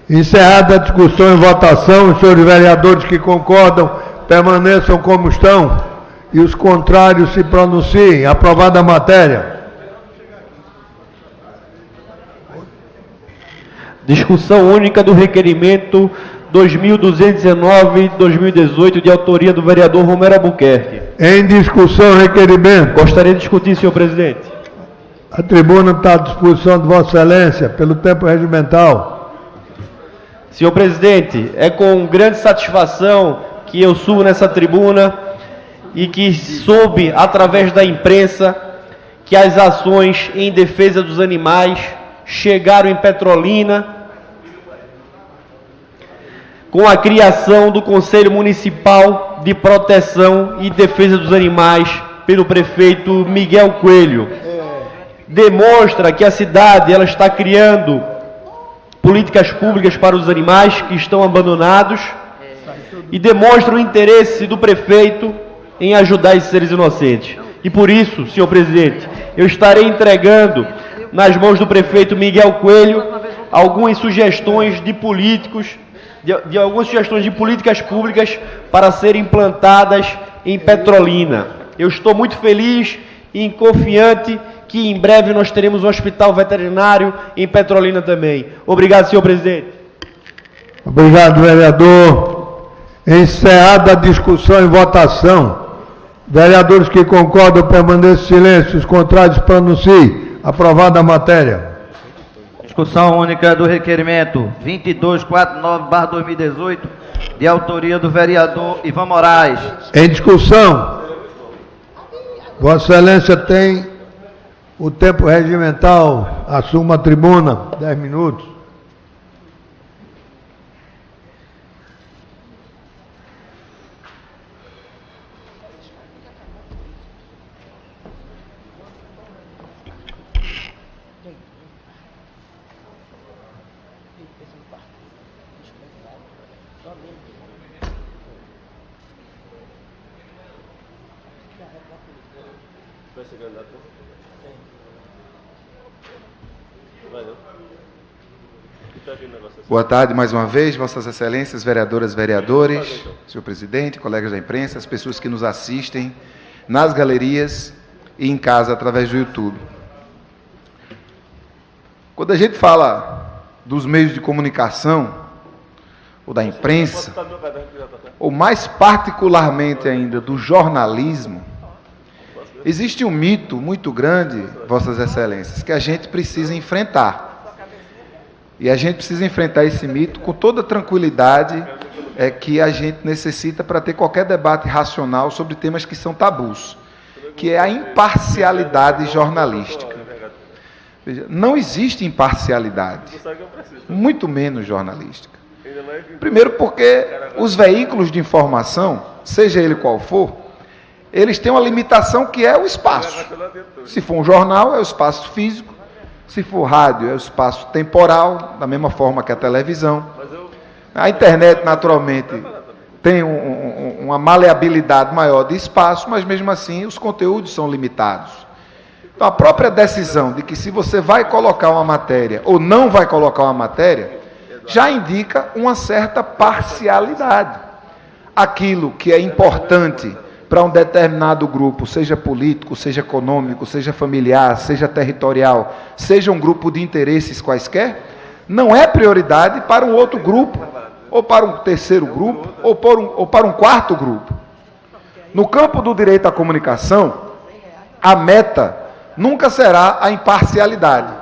Encerrada a discussão e votação, os senhores vereadores que concordam permaneçam como estão e os contrários se pronunciem. Aprovada a matéria. Discussão única do requerimento 2219/2018, de autoria do vereador Romero Albuquerque. Em discussão, requerimento. Gostaria de discutir, senhor presidente. A tribuna está à disposição de Vossa Excelência, pelo tempo regimental. Senhor presidente, é com grande satisfação que eu subo nessa tribuna e que soube, através da imprensa, que as ações em defesa dos animais chegaram em Petrolina com a criação do Conselho Municipal de Proteção e Defesa dos Animais pelo prefeito Miguel Coelho. Demonstra que a cidade ela está criando políticas públicas para os animais que estão abandonados e demonstra o interesse do prefeito em ajudar esses seres inocentes. E por isso, senhor presidente, eu estarei entregando nas mãos do prefeito Miguel Coelho algumas sugestões de políticos, algumas sugestões de políticas públicas para serem implantadas em Petrolina. Eu estou muito feliz e confiante que em breve nós teremos um hospital veterinário em Petrolina também. Obrigado, senhor presidente. Obrigado, vereador. Encerrada a discussão e votação. Vereadores que concordam permaneçam em silêncio, os contrários pronunciem. Aprovada a matéria. Discussão única do requerimento 2249/2018, de autoria do vereador Ivan Moraes. Em discussão. Vossa Excelência tem o tempo regimental, assuma a tribuna, 10 minutos. Boa tarde mais uma vez, Vossas Excelências, vereadoras, vereadores, senhor presidente, colegas da imprensa, as pessoas que nos assistem nas galerias e em casa através do YouTube. Quando a gente fala dos meios de comunicação, ou da imprensa, ou mais particularmente ainda do jornalismo, existe um mito muito grande, Vossas Excelências, que a gente precisa enfrentar. E a gente precisa enfrentar esse mito com toda a tranquilidade que a gente necessita para ter qualquer debate racional sobre temas que são tabus, que é a imparcialidade jornalística. Veja, não existe imparcialidade, muito menos jornalística. Primeiro porque os veículos de informação, seja ele qual for, eles têm uma limitação que é o espaço. Se for um jornal, é o espaço físico. Se for rádio, é o espaço temporal, da mesma forma que a televisão. A internet, naturalmente, tem uma maleabilidade maior de espaço, mas mesmo assim os conteúdos são limitados. Então, a própria decisão de que se você vai colocar uma matéria ou não vai colocar uma matéria, já indica uma certa parcialidade. Aquilo que é importante para um determinado grupo, seja político, seja econômico, seja familiar, seja territorial, seja um grupo de interesses quaisquer, não é prioridade para um outro grupo, ou para um terceiro grupo, ou para um quarto grupo. No campo do direito à comunicação, a meta nunca será a imparcialidade.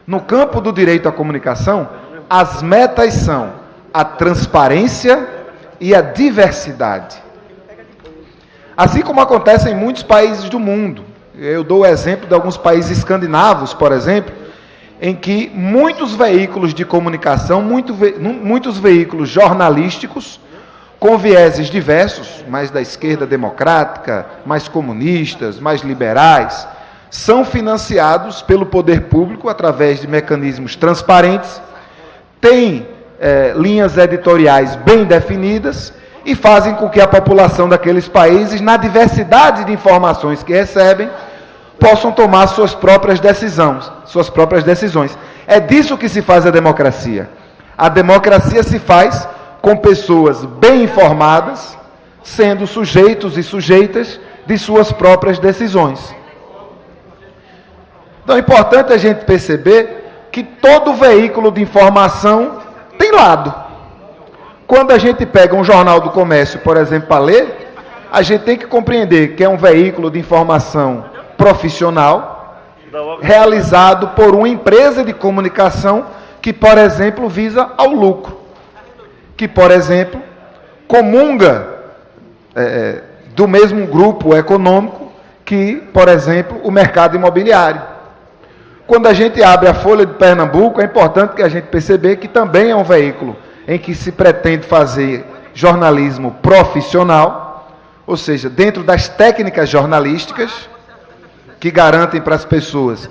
No campo do direito à comunicação, as metas são a transparência e a diversidade. Assim como acontece em muitos países do mundo. Eu dou o exemplo de alguns países escandinavos, por exemplo, em que muitos veículos de comunicação, muitos veículos jornalísticos, com vieses diversos, mais da esquerda democrática, mais comunistas, mais liberais, são financiados pelo poder público através de mecanismos transparentes, têm linhas editoriais bem definidas e fazem com que a população daqueles países, na diversidade de informações que recebem, possam tomar suas próprias decisões. É disso que se faz a democracia. A democracia se faz com pessoas bem informadas, sendo sujeitos e sujeitas de suas próprias decisões. Então é importante a gente perceber que todo veículo de informação tem lado. Quando a gente pega um jornal do comércio, por exemplo, para ler, a gente tem que compreender que é um veículo de informação profissional, realizado por uma empresa de comunicação que, por exemplo, visa ao lucro, que, por exemplo, comunga do mesmo grupo econômico que, por exemplo, o mercado imobiliário. Quando a gente abre a Folha de Pernambuco, é importante que a gente perceber que também é um veículo em que se pretende fazer jornalismo profissional, ou seja, dentro das técnicas jornalísticas, que garantem para as pessoas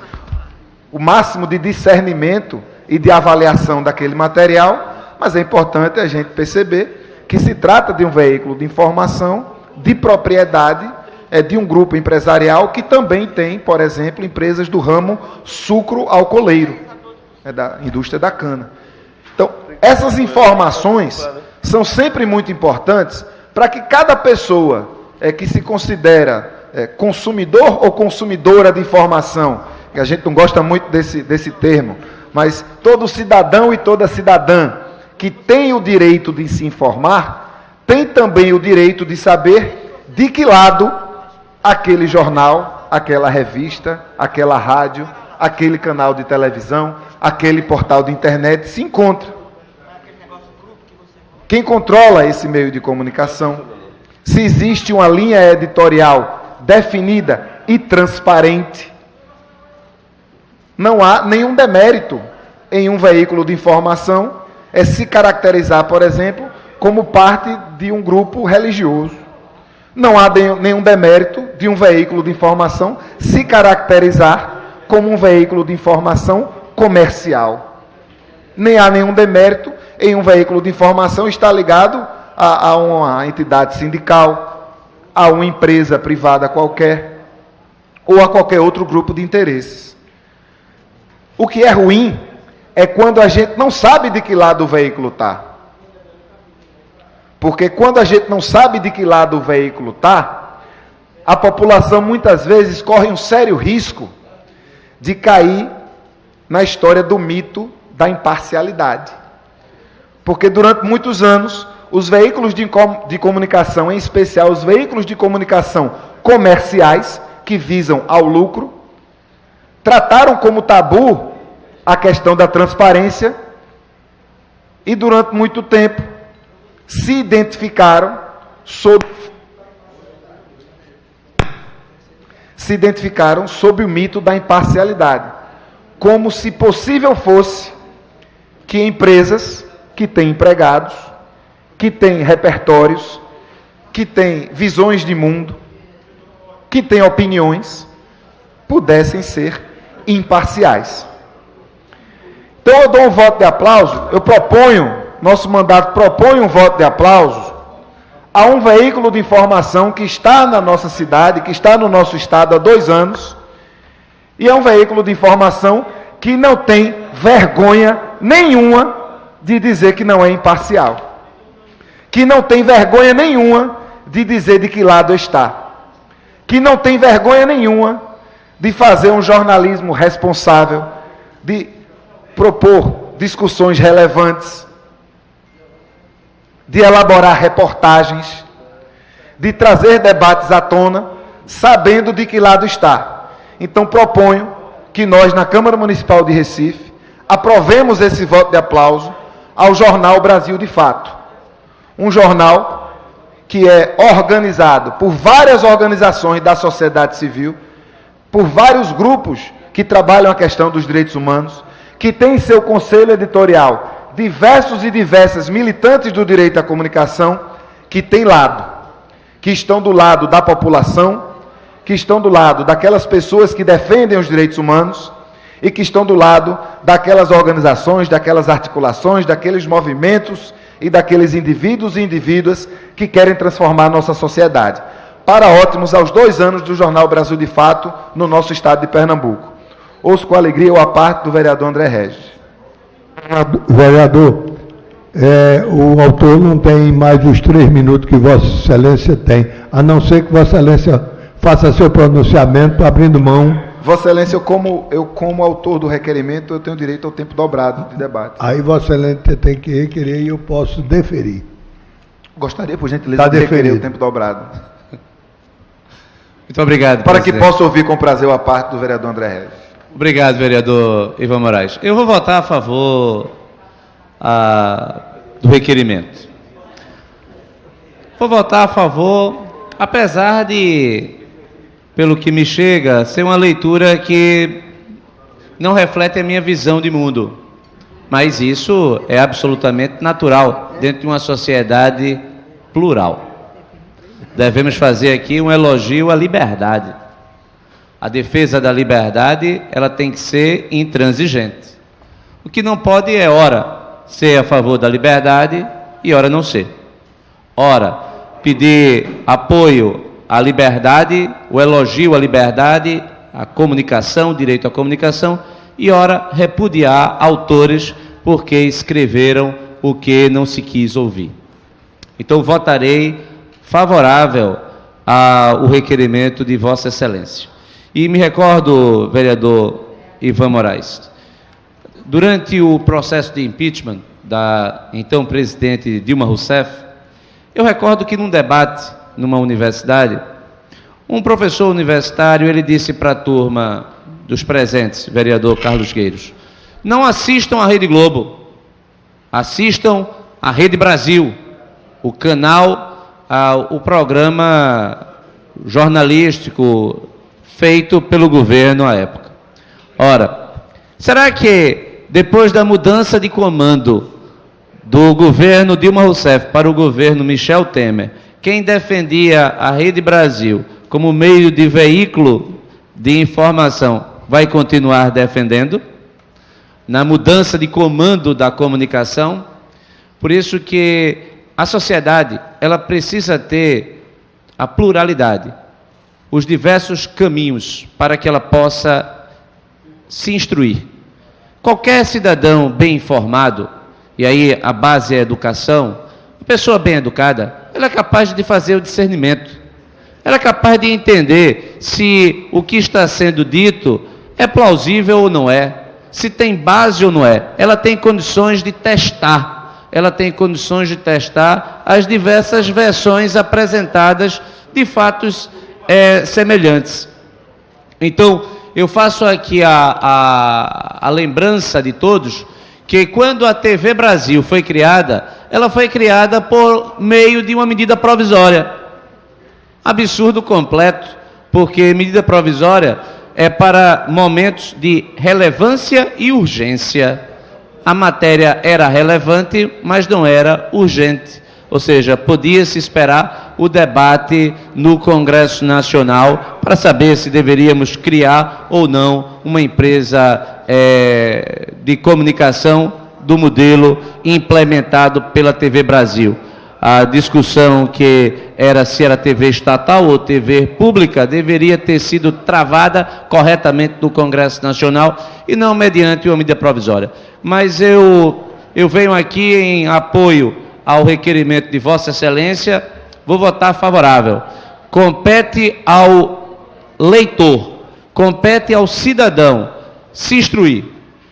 o máximo de discernimento e de avaliação daquele material, mas é importante a gente perceber que se trata de um veículo de informação de propriedade de um grupo empresarial que também tem, por exemplo, empresas do ramo sucro-alcooleiro, da indústria da cana. Então, essas informações são sempre muito importantes para que cada pessoa que se considera consumidor ou consumidora de informação, que a gente não gosta muito desse termo, mas todo cidadão e toda cidadã que tem o direito de se informar, tem também o direito de saber de que lado aquele jornal, aquela revista, aquela rádio, aquele canal de televisão, aquele portal de internet se encontra. Quem controla esse meio de comunicação? Se existe uma linha editorial definida e transparente, não há nenhum demérito em um veículo de informação se caracterizar, por exemplo, como parte de um grupo religioso. Não há nenhum demérito de um veículo de informação se caracterizar como um veículo de informação comercial. Nem há nenhum demérito em um veículo de informação estar ligado a uma entidade sindical, a uma empresa privada qualquer, ou a qualquer outro grupo de interesses. O que é ruim é quando a gente não sabe de que lado o veículo está. Porque quando a gente não sabe de que lado o veículo está, a população muitas vezes corre um sério risco de cair na história do mito da imparcialidade. Porque durante muitos anos, os veículos de comunicação, em especial os veículos de comunicação comerciais, que visam ao lucro, trataram como tabu a questão da transparência e durante muito tempo se identificaram sob o mito da imparcialidade, como se possível fosse que empresas que têm empregados, que têm repertórios, que têm visões de mundo, que têm opiniões, pudessem ser imparciais. Então eu dou um voto de aplauso, nosso mandato propõe um voto de aplauso a um veículo de informação que está na nossa cidade, que está no nosso estado há 2 anos, e é um veículo de informação que não tem vergonha nenhuma de dizer que não é imparcial, que não tem vergonha nenhuma de dizer de que lado está, que não tem vergonha nenhuma de fazer um jornalismo responsável, de propor discussões relevantes, de elaborar reportagens, de trazer debates à tona, sabendo de que lado está. Então proponho que nós, na Câmara Municipal de Recife, aprovemos esse voto de aplauso ao jornal Brasil de Fato. Um jornal que é organizado por várias organizações da sociedade civil, por vários grupos que trabalham a questão dos direitos humanos, que tem em seu conselho editorial diversos e diversas militantes do direito à comunicação, que têm lado, que estão do lado da população, que estão do lado daquelas pessoas que defendem os direitos humanos e que estão do lado daquelas organizações, daquelas articulações, daqueles movimentos e daqueles indivíduos e indivíduas que querem transformar a nossa sociedade. Para ótimos aos 2 anos do Jornal Brasil de Fato no nosso estado de Pernambuco. Ouço com alegria a parte do vereador André Regis. Vereador, o autor não tem mais os 3 minutos que Vossa Excelência tem, a não ser que Vossa Excelência faça seu pronunciamento abrindo mão. Vossa Excelência, eu como autor do requerimento, eu tenho direito ao tempo dobrado de debate. Aí Vossa Excelência tem que requerer e eu posso deferir. Gostaria, por gentileza, de requerer o tempo dobrado. Muito obrigado, para presidente. que possa ouvir com prazer a parte do vereador André Regis. Obrigado, vereador Ivan Moraes. Eu vou votar a favor do requerimento. Vou votar a favor, apesar de, pelo que me chega, ser uma leitura que não reflete a minha visão de mundo. Mas isso é absolutamente natural dentro de uma sociedade plural. Devemos fazer aqui um elogio à liberdade. A defesa da liberdade, ela tem que ser intransigente. O que não pode é, ora, ser a favor da liberdade e, ora, não ser. Ora, pedir apoio à liberdade, o elogio à liberdade, à comunicação, direito à comunicação, e, ora, repudiar autores porque escreveram o que não se quis ouvir. Então, votarei favorável ao requerimento de Vossa Excelência. E me recordo, vereador Ivan Moraes, durante o processo de impeachment da então presidente Dilma Rousseff, eu recordo que num debate numa universidade, um professor universitário, ele disse para a turma dos presentes, vereador Carlos Gueiros, não assistam à Rede Globo, assistam à Rede Brasil, o canal, o programa jornalístico feito pelo governo à época. Ora, será que depois da mudança de comando do governo Dilma Rousseff para o governo Michel Temer, quem defendia a Rede Brasil como meio de veículo de informação vai continuar defendendo? Na mudança de comando da comunicação? Por isso que a sociedade, ela precisa ter a pluralidade, os diversos caminhos para que ela possa se instruir. Qualquer cidadão bem informado, e aí a base é a educação, a pessoa bem educada, ela é capaz de fazer o discernimento. Ela é capaz de entender se o que está sendo dito é plausível ou não é, se tem base ou não é. Ela tem condições de testar. Ela tem condições de testar as diversas versões apresentadas de fatos semelhantes. Então, eu faço aqui a lembrança de todos que quando a TV Brasil foi criada, ela foi criada por meio de uma medida provisória. Absurdo completo, porque medida provisória é para momentos de relevância e urgência. A matéria era relevante, mas não era urgente. Ou seja, podia-se esperar o debate no Congresso Nacional para para saber se deveríamos criar ou não uma empresa de comunicação do modelo implementado pela TV Brasil. A discussão que era se era TV estatal ou TV pública deveria ter sido travada corretamente no Congresso Nacional e não mediante uma medida provisória. Mas eu venho aqui em apoio ao requerimento de Vossa Excelência, vou votar favorável. Compete ao leitor, compete ao cidadão se instruir.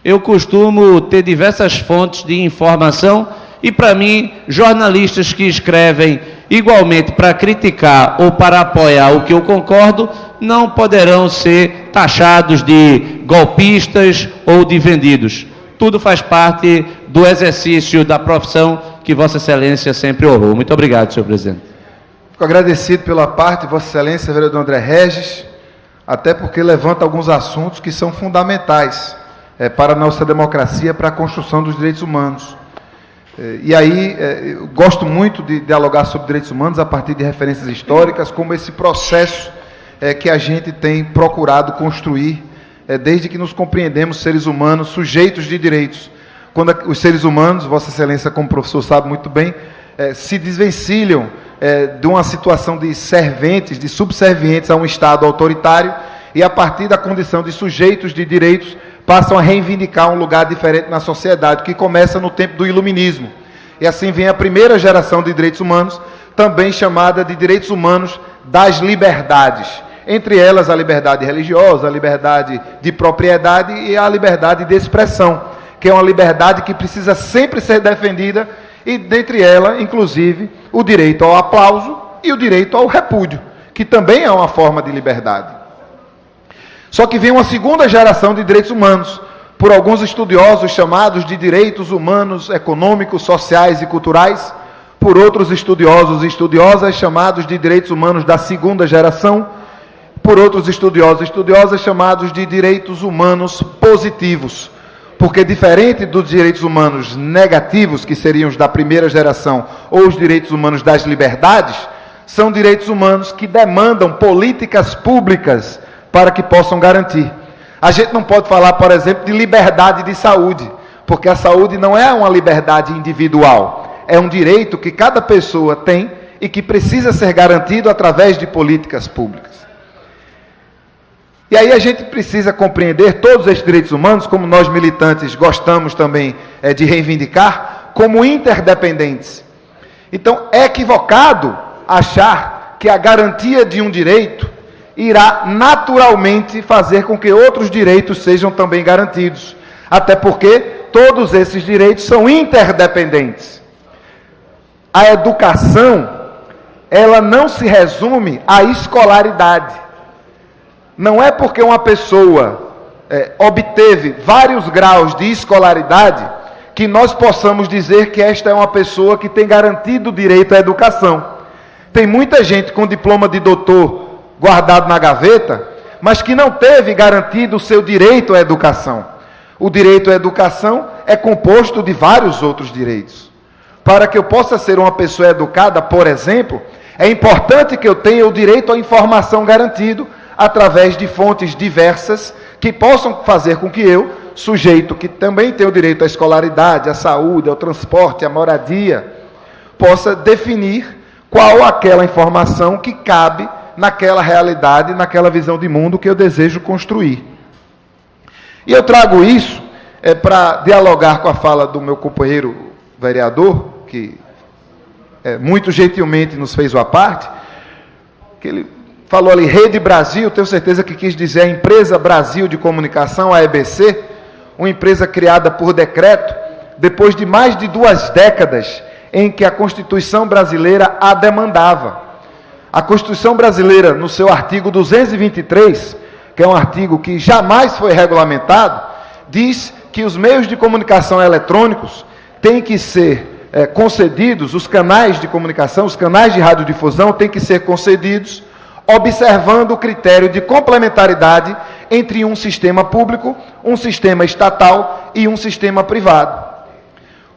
Eu costumo ter diversas fontes de informação e, para mim, jornalistas que escrevem igualmente para criticar ou para apoiar o que eu concordo, não poderão ser taxados de golpistas ou de vendidos. Tudo faz parte do exercício da profissão que Vossa Excelência sempre honrou. Muito obrigado, senhor presidente. Fico agradecido pela parte de Vossa Excelência, vereador André Regis, até porque levanta alguns assuntos que são fundamentais para a nossa democracia, para a construção dos direitos humanos. E aí, eu gosto muito de dialogar sobre direitos humanos a partir de referências históricas, como esse processo que a gente tem procurado construir desde que nos compreendemos seres humanos sujeitos de direitos. Quando os seres humanos, Vossa Excelência, como professor sabe muito bem, se desvencilham de uma situação de serventes, de subservientes a um Estado autoritário, e a partir da condição de sujeitos de direitos, passam a reivindicar um lugar diferente na sociedade, que começa no tempo do iluminismo. E assim vem a primeira geração de direitos humanos, também chamada de direitos humanos das liberdades. Entre elas, a liberdade religiosa, a liberdade de propriedade e a liberdade de expressão, que é uma liberdade que precisa sempre ser defendida, e dentre elas, inclusive, o direito ao aplauso e o direito ao repúdio, que também é uma forma de liberdade. Só que vem uma segunda geração de direitos humanos, por alguns estudiosos chamados de direitos humanos econômicos, sociais e culturais, por outros estudiosos e estudiosas chamados de direitos humanos da segunda geração, por outros estudiosos e estudiosas chamados de direitos humanos positivos, porque diferente dos direitos humanos negativos, que seriam os da primeira geração, ou os direitos humanos das liberdades, são direitos humanos que demandam políticas públicas para que possam garantir. A gente não pode falar, por exemplo, de liberdade de saúde, porque a saúde não é uma liberdade individual, é um direito que cada pessoa tem e que precisa ser garantido através de políticas públicas. E aí a gente precisa compreender todos esses direitos humanos, como nós militantes gostamos também de reivindicar, como interdependentes. Então, é equivocado achar que a garantia de um direito irá naturalmente fazer com que outros direitos sejam também garantidos. Até porque todos esses direitos são interdependentes. A educação, ela não se resume à escolaridade. Não é porque uma pessoa obteve vários graus de escolaridade que nós possamos dizer que esta é uma pessoa que tem garantido o direito à educação. Tem muita gente com diploma de doutor guardado na gaveta, mas que não teve garantido o seu direito à educação. O direito à educação é composto de vários outros direitos. Para que eu possa ser uma pessoa educada, por exemplo, é importante que eu tenha o direito à informação garantido através de fontes diversas que possam fazer com que eu, sujeito que também tem o direito à escolaridade, à saúde, ao transporte, à moradia, possa definir qual aquela informação que cabe naquela realidade, naquela visão de mundo que eu desejo construir. E eu trago isso para dialogar com a fala do meu companheiro vereador, que muito gentilmente nos fez o aparte, que ele falou ali, Rede Brasil, tenho certeza que quis dizer a Empresa Brasil de Comunicação, a EBC, uma empresa criada por decreto, depois de mais de 2 décadas em que a Constituição brasileira a demandava. A Constituição brasileira, no seu artigo 223, que é um artigo que jamais foi regulamentado, diz que os meios de comunicação eletrônicos têm que ser concedidos, os canais de comunicação, os canais de radiodifusão têm que ser concedidos observando o critério de complementaridade entre um sistema público, um sistema estatal e um sistema privado.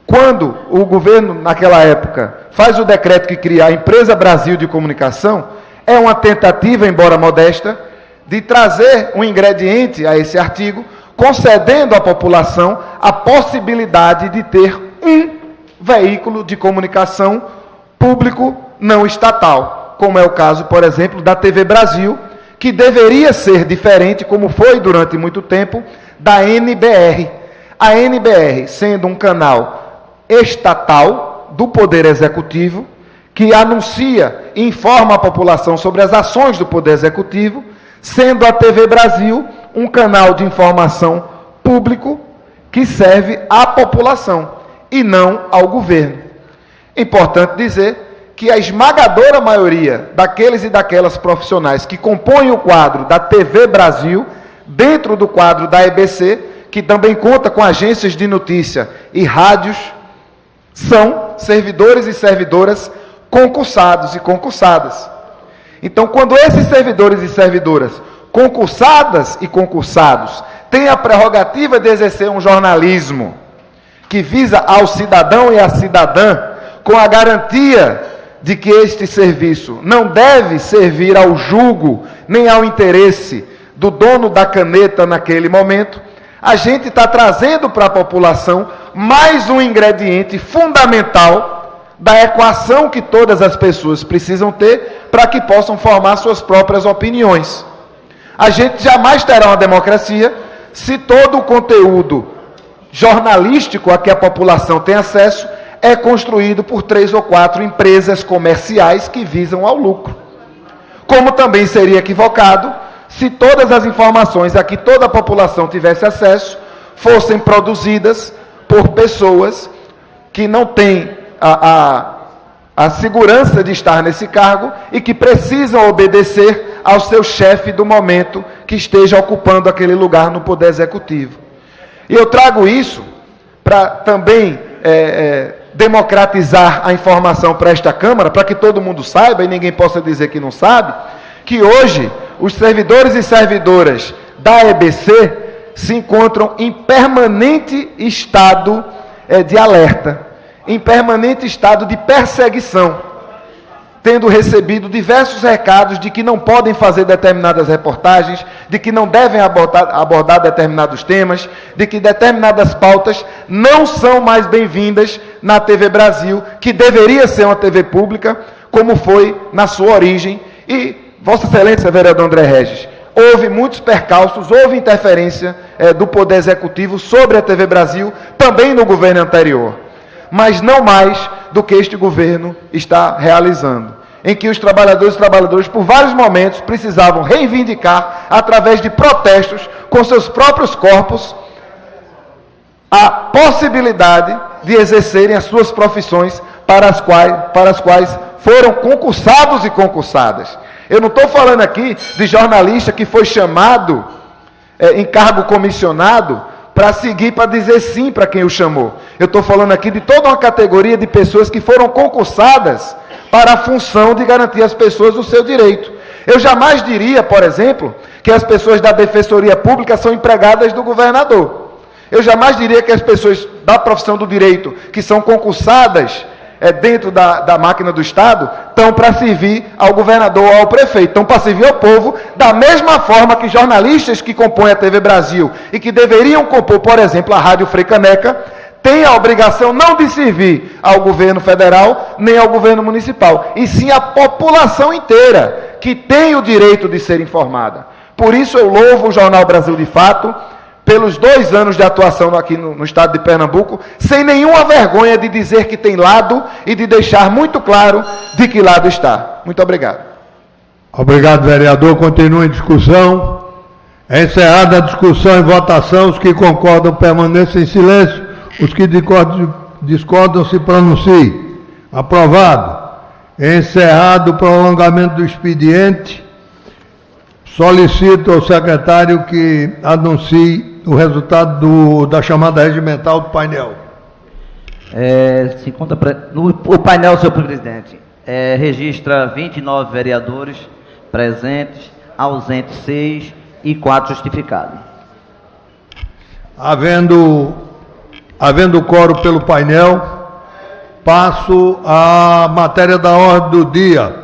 Quando o governo, naquela época, faz o decreto que cria a Empresa Brasil de Comunicação, é uma tentativa, embora modesta, de trazer um ingrediente a esse artigo, concedendo à população a possibilidade de ter um veículo de comunicação público não estatal, como é o caso, por exemplo, da TV Brasil, que deveria ser diferente, como foi durante muito tempo, da NBR. A NBR sendo um canal estatal do Poder Executivo, que anuncia e informa a população sobre as ações do Poder Executivo, sendo a TV Brasil um canal de informação público que serve à população e não ao governo. Importante dizer que a esmagadora maioria daqueles e daquelas profissionais que compõem o quadro da TV Brasil, dentro do quadro da EBC, que também conta com agências de notícia e rádios, são servidores e servidoras concursados e concursadas. Então, quando esses servidores e servidoras concursadas e concursados têm a prerrogativa de exercer um jornalismo que visa ao cidadão e à cidadã, com a garantia de que este serviço não deve servir ao julgo nem ao interesse do dono da caneta naquele momento, a gente está trazendo para a população mais um ingrediente fundamental da equação que todas as pessoas precisam ter para que possam formar suas próprias opiniões. A gente jamais terá uma democracia se todo o conteúdo jornalístico a que a população tem acesso é construído por 3 ou 4 empresas comerciais que visam ao lucro. Como também seria equivocado se todas as informações a que toda a população tivesse acesso fossem produzidas por pessoas que não têm a segurança de estar nesse cargo e que precisam obedecer ao seu chefe do momento que esteja ocupando aquele lugar no Poder Executivo. E eu trago isso para também democratizar a informação para esta Câmara, para que todo mundo saiba e ninguém possa dizer que não sabe, que hoje os servidores e servidoras da EBC se encontram em permanente estado de alerta, em permanente estado de perseguição, tendo recebido diversos recados de que não podem fazer determinadas reportagens, de que não devem abordar determinados temas, de que determinadas pautas não são mais bem-vindas na TV Brasil, que deveria ser uma TV pública, como foi na sua origem. E, Vossa Excelência, vereador André Regis, houve muitos percalços, houve interferência do Poder Executivo sobre a TV Brasil, também no governo anterior, mas não mais do que este governo está realizando, em que os trabalhadores, por vários momentos, precisavam reivindicar, através de protestos com seus próprios corpos, a possibilidade de exercerem as suas profissões para as quais foram concursados e concursadas. Eu não estou falando aqui de jornalista que foi chamado em cargo comissionado para seguir, para dizer sim para quem o chamou. Eu estou falando aqui de toda uma categoria de pessoas que foram concursadas para a função de garantir às pessoas o seu direito. Eu jamais diria, por exemplo, que as pessoas da Defensoria Pública são empregadas do governador. Eu jamais diria que as pessoas da profissão do direito, que são concursadas dentro da máquina do Estado, estão para servir ao governador ou ao prefeito, estão para servir ao povo, da mesma forma que jornalistas que compõem a TV Brasil e que deveriam compor, por exemplo, a Rádio Frecaneca, têm a obrigação não de servir ao governo federal, nem ao governo municipal, e sim à população inteira, que tem o direito de ser informada. Por isso eu louvo o Jornal Brasil de Fato, pelos 2 anos de atuação aqui no estado de Pernambuco, sem nenhuma vergonha de dizer que tem lado e de deixar muito claro de que lado está. Muito obrigado. Obrigado, vereador. Continua em discussão. É encerrada a discussão e votação. Os que concordam permaneçam em silêncio. Os que discordam se pronunciem. Aprovado. Encerrado o prolongamento do expediente. Solicito ao secretário que anuncie o resultado da chamada regimental do painel. O painel, senhor presidente, registra 29 vereadores presentes, ausentes 6 e 4 justificados. Havendo quórum pelo painel, passo à matéria da ordem do dia.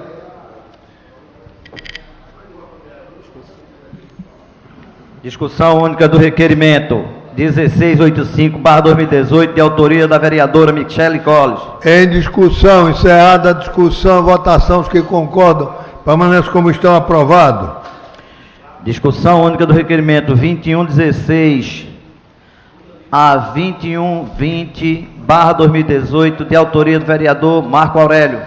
Discussão única do requerimento 1685/2018, de autoria da vereadora Michele Colles. Em discussão, encerrada a discussão, votação, os que concordam, permanece como estão, aprovado. Discussão única do requerimento 2116 a 2120/2018, de autoria do vereador Marco Aurélio.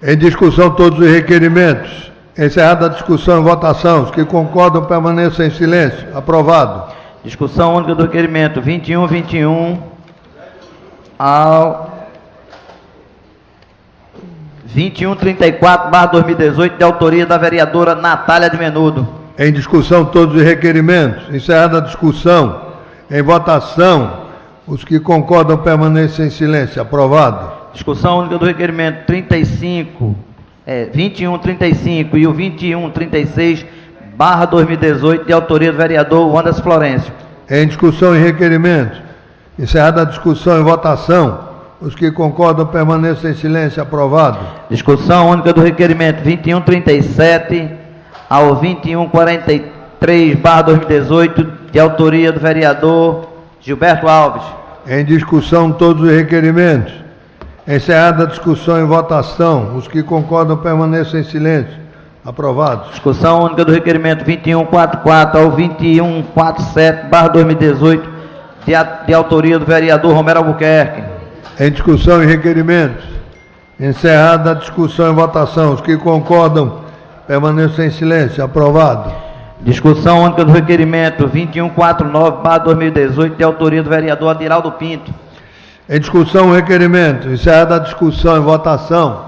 Em discussão, todos os requerimentos. Encerrada a discussão e votação, os que concordam, permaneçam em silêncio. Aprovado. Discussão única do requerimento 2121 ao 2134/2018, de autoria da vereadora Natália de Menudo. Em discussão, todos os requerimentos. Encerrada a discussão, em votação, os que concordam, permaneçam em silêncio. Aprovado. Discussão única do requerimento 2135 e o 2136/2018, de autoria do vereador Wanderson Florencio. Em discussão e requerimentos. Encerrada a discussão e votação, os que concordam, permaneçam em silêncio. Aprovado. Discussão única do requerimento 2137 ao 2143/2018, de autoria do vereador Gilberto Alves. Em discussão, todos os requerimentos. Encerrada a discussão e votação, os que concordam, permaneçam em silêncio. Aprovado. Discussão única do requerimento 2144 ao 2147/2018, de autoria do vereador Romero Albuquerque. Em discussão e requerimentos. Encerrada a discussão e votação, os que concordam, permaneçam em silêncio. Aprovado. Discussão única do requerimento 2149/2018, de autoria do vereador Adiraldo Pinto. Em discussão, requerimento. Encerrada a discussão e votação,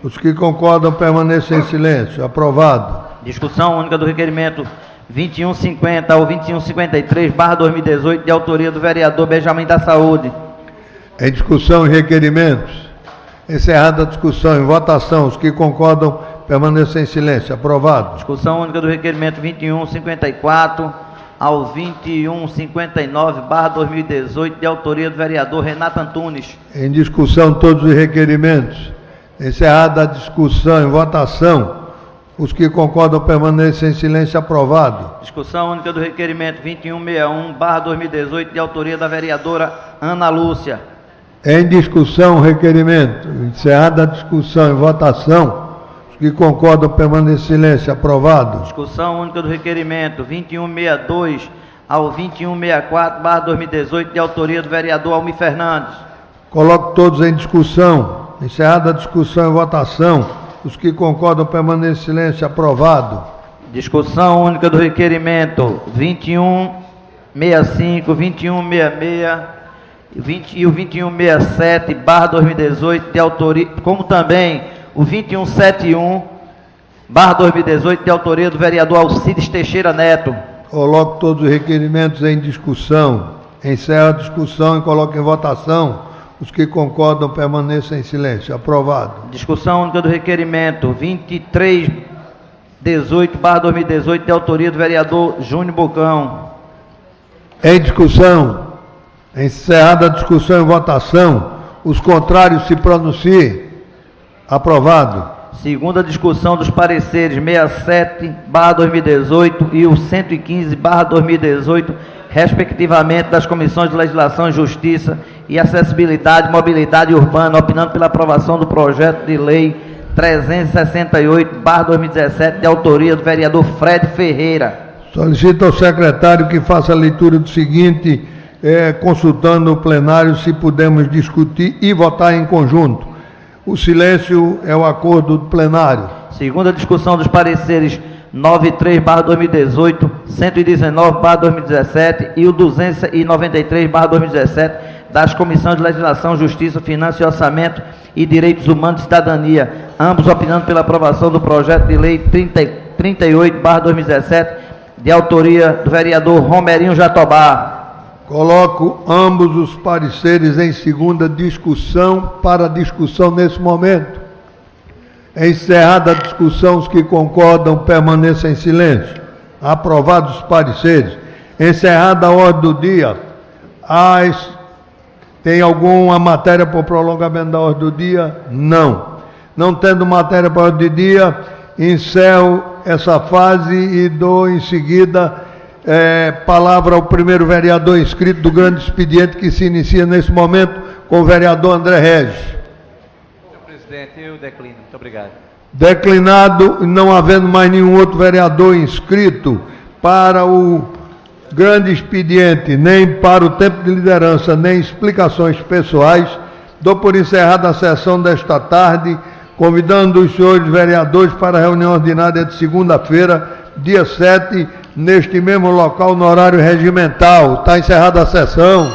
os que concordam, permaneçam em silêncio. Aprovado. Discussão única do requerimento 2150 ao 2153/2018, de autoria do vereador Benjamin da Saúde. Em discussão e requerimentos. Encerrada a discussão e votação, os que concordam, permaneçam em silêncio. Aprovado. Discussão única do requerimento 2154 ao 2159/2018, de autoria do vereador Renato Antunes. Em discussão, todos os requerimentos. Encerrada a discussão e votação, os que concordam, permaneçam em silêncio. Aprovado. Discussão única do requerimento 2161/2018, de autoria da vereadora Ana Lúcia. Em discussão, requerimento. Encerrada a discussão e votação, os que concordam, permaneçam em silêncio. Aprovado. Discussão única do requerimento 2162 ao 2164/2018, de autoria do vereador Almir Fernandes. Coloco todos em discussão. Encerrada a discussão e votação, os que concordam, permaneçam em silêncio. Aprovado. Discussão única do requerimento 2165, 2166 e o 2167/2018, de autoria, como também o 2171/2018, de autoria do vereador Alcides Teixeira Neto. Coloco todos os requerimentos em discussão. Encerro a discussão e coloco em votação. Os que concordam, permaneçam em silêncio. Aprovado. Discussão única do requerimento 2318/2018, de autoria do vereador Júnior Bocão. Em discussão. Encerrada a discussão e votação, os contrários se pronunciem. Aprovado. Segunda discussão dos pareceres 67/2018 e o 115/2018, respectivamente, das comissões de Legislação e Justiça e Acessibilidade e Mobilidade Urbana, opinando pela aprovação do projeto de lei 368/2017, de autoria do vereador Fred Ferreira. Solicito ao secretário que faça a leitura do seguinte, consultando o plenário se podemos discutir e votar em conjunto. O silêncio é o acordo do plenário. Segunda discussão dos pareceres 93/2018, 119/2017 e o 293/2017 das Comissões de Legislação, Justiça, Finanças e Orçamento e Direitos Humanos e Cidadania, ambos opinando pela aprovação do projeto de lei 38/2017, de autoria do vereador Romerinho Jatobá. Coloco ambos os pareceres em segunda discussão para discussão nesse momento. Encerrada a discussão, os que concordam permaneçam em silêncio. Aprovados os pareceres. Encerrada a ordem do dia. Tem alguma matéria para o prolongamento da ordem do dia? Não. Não tendo matéria para a ordem do dia, encerro essa fase e dou em seguida Palavra ao primeiro vereador inscrito do grande expediente que se inicia nesse momento com o vereador André Regis. Senhor presidente, eu declino. Muito obrigado. Declinado, não havendo mais nenhum outro vereador inscrito para o grande expediente, nem para o tempo de liderança, nem explicações pessoais, dou por encerrada a sessão desta tarde, convidando os senhores vereadores para a reunião ordinária de segunda-feira, dia 7, neste mesmo local, no horário regimental. Está encerrada a sessão.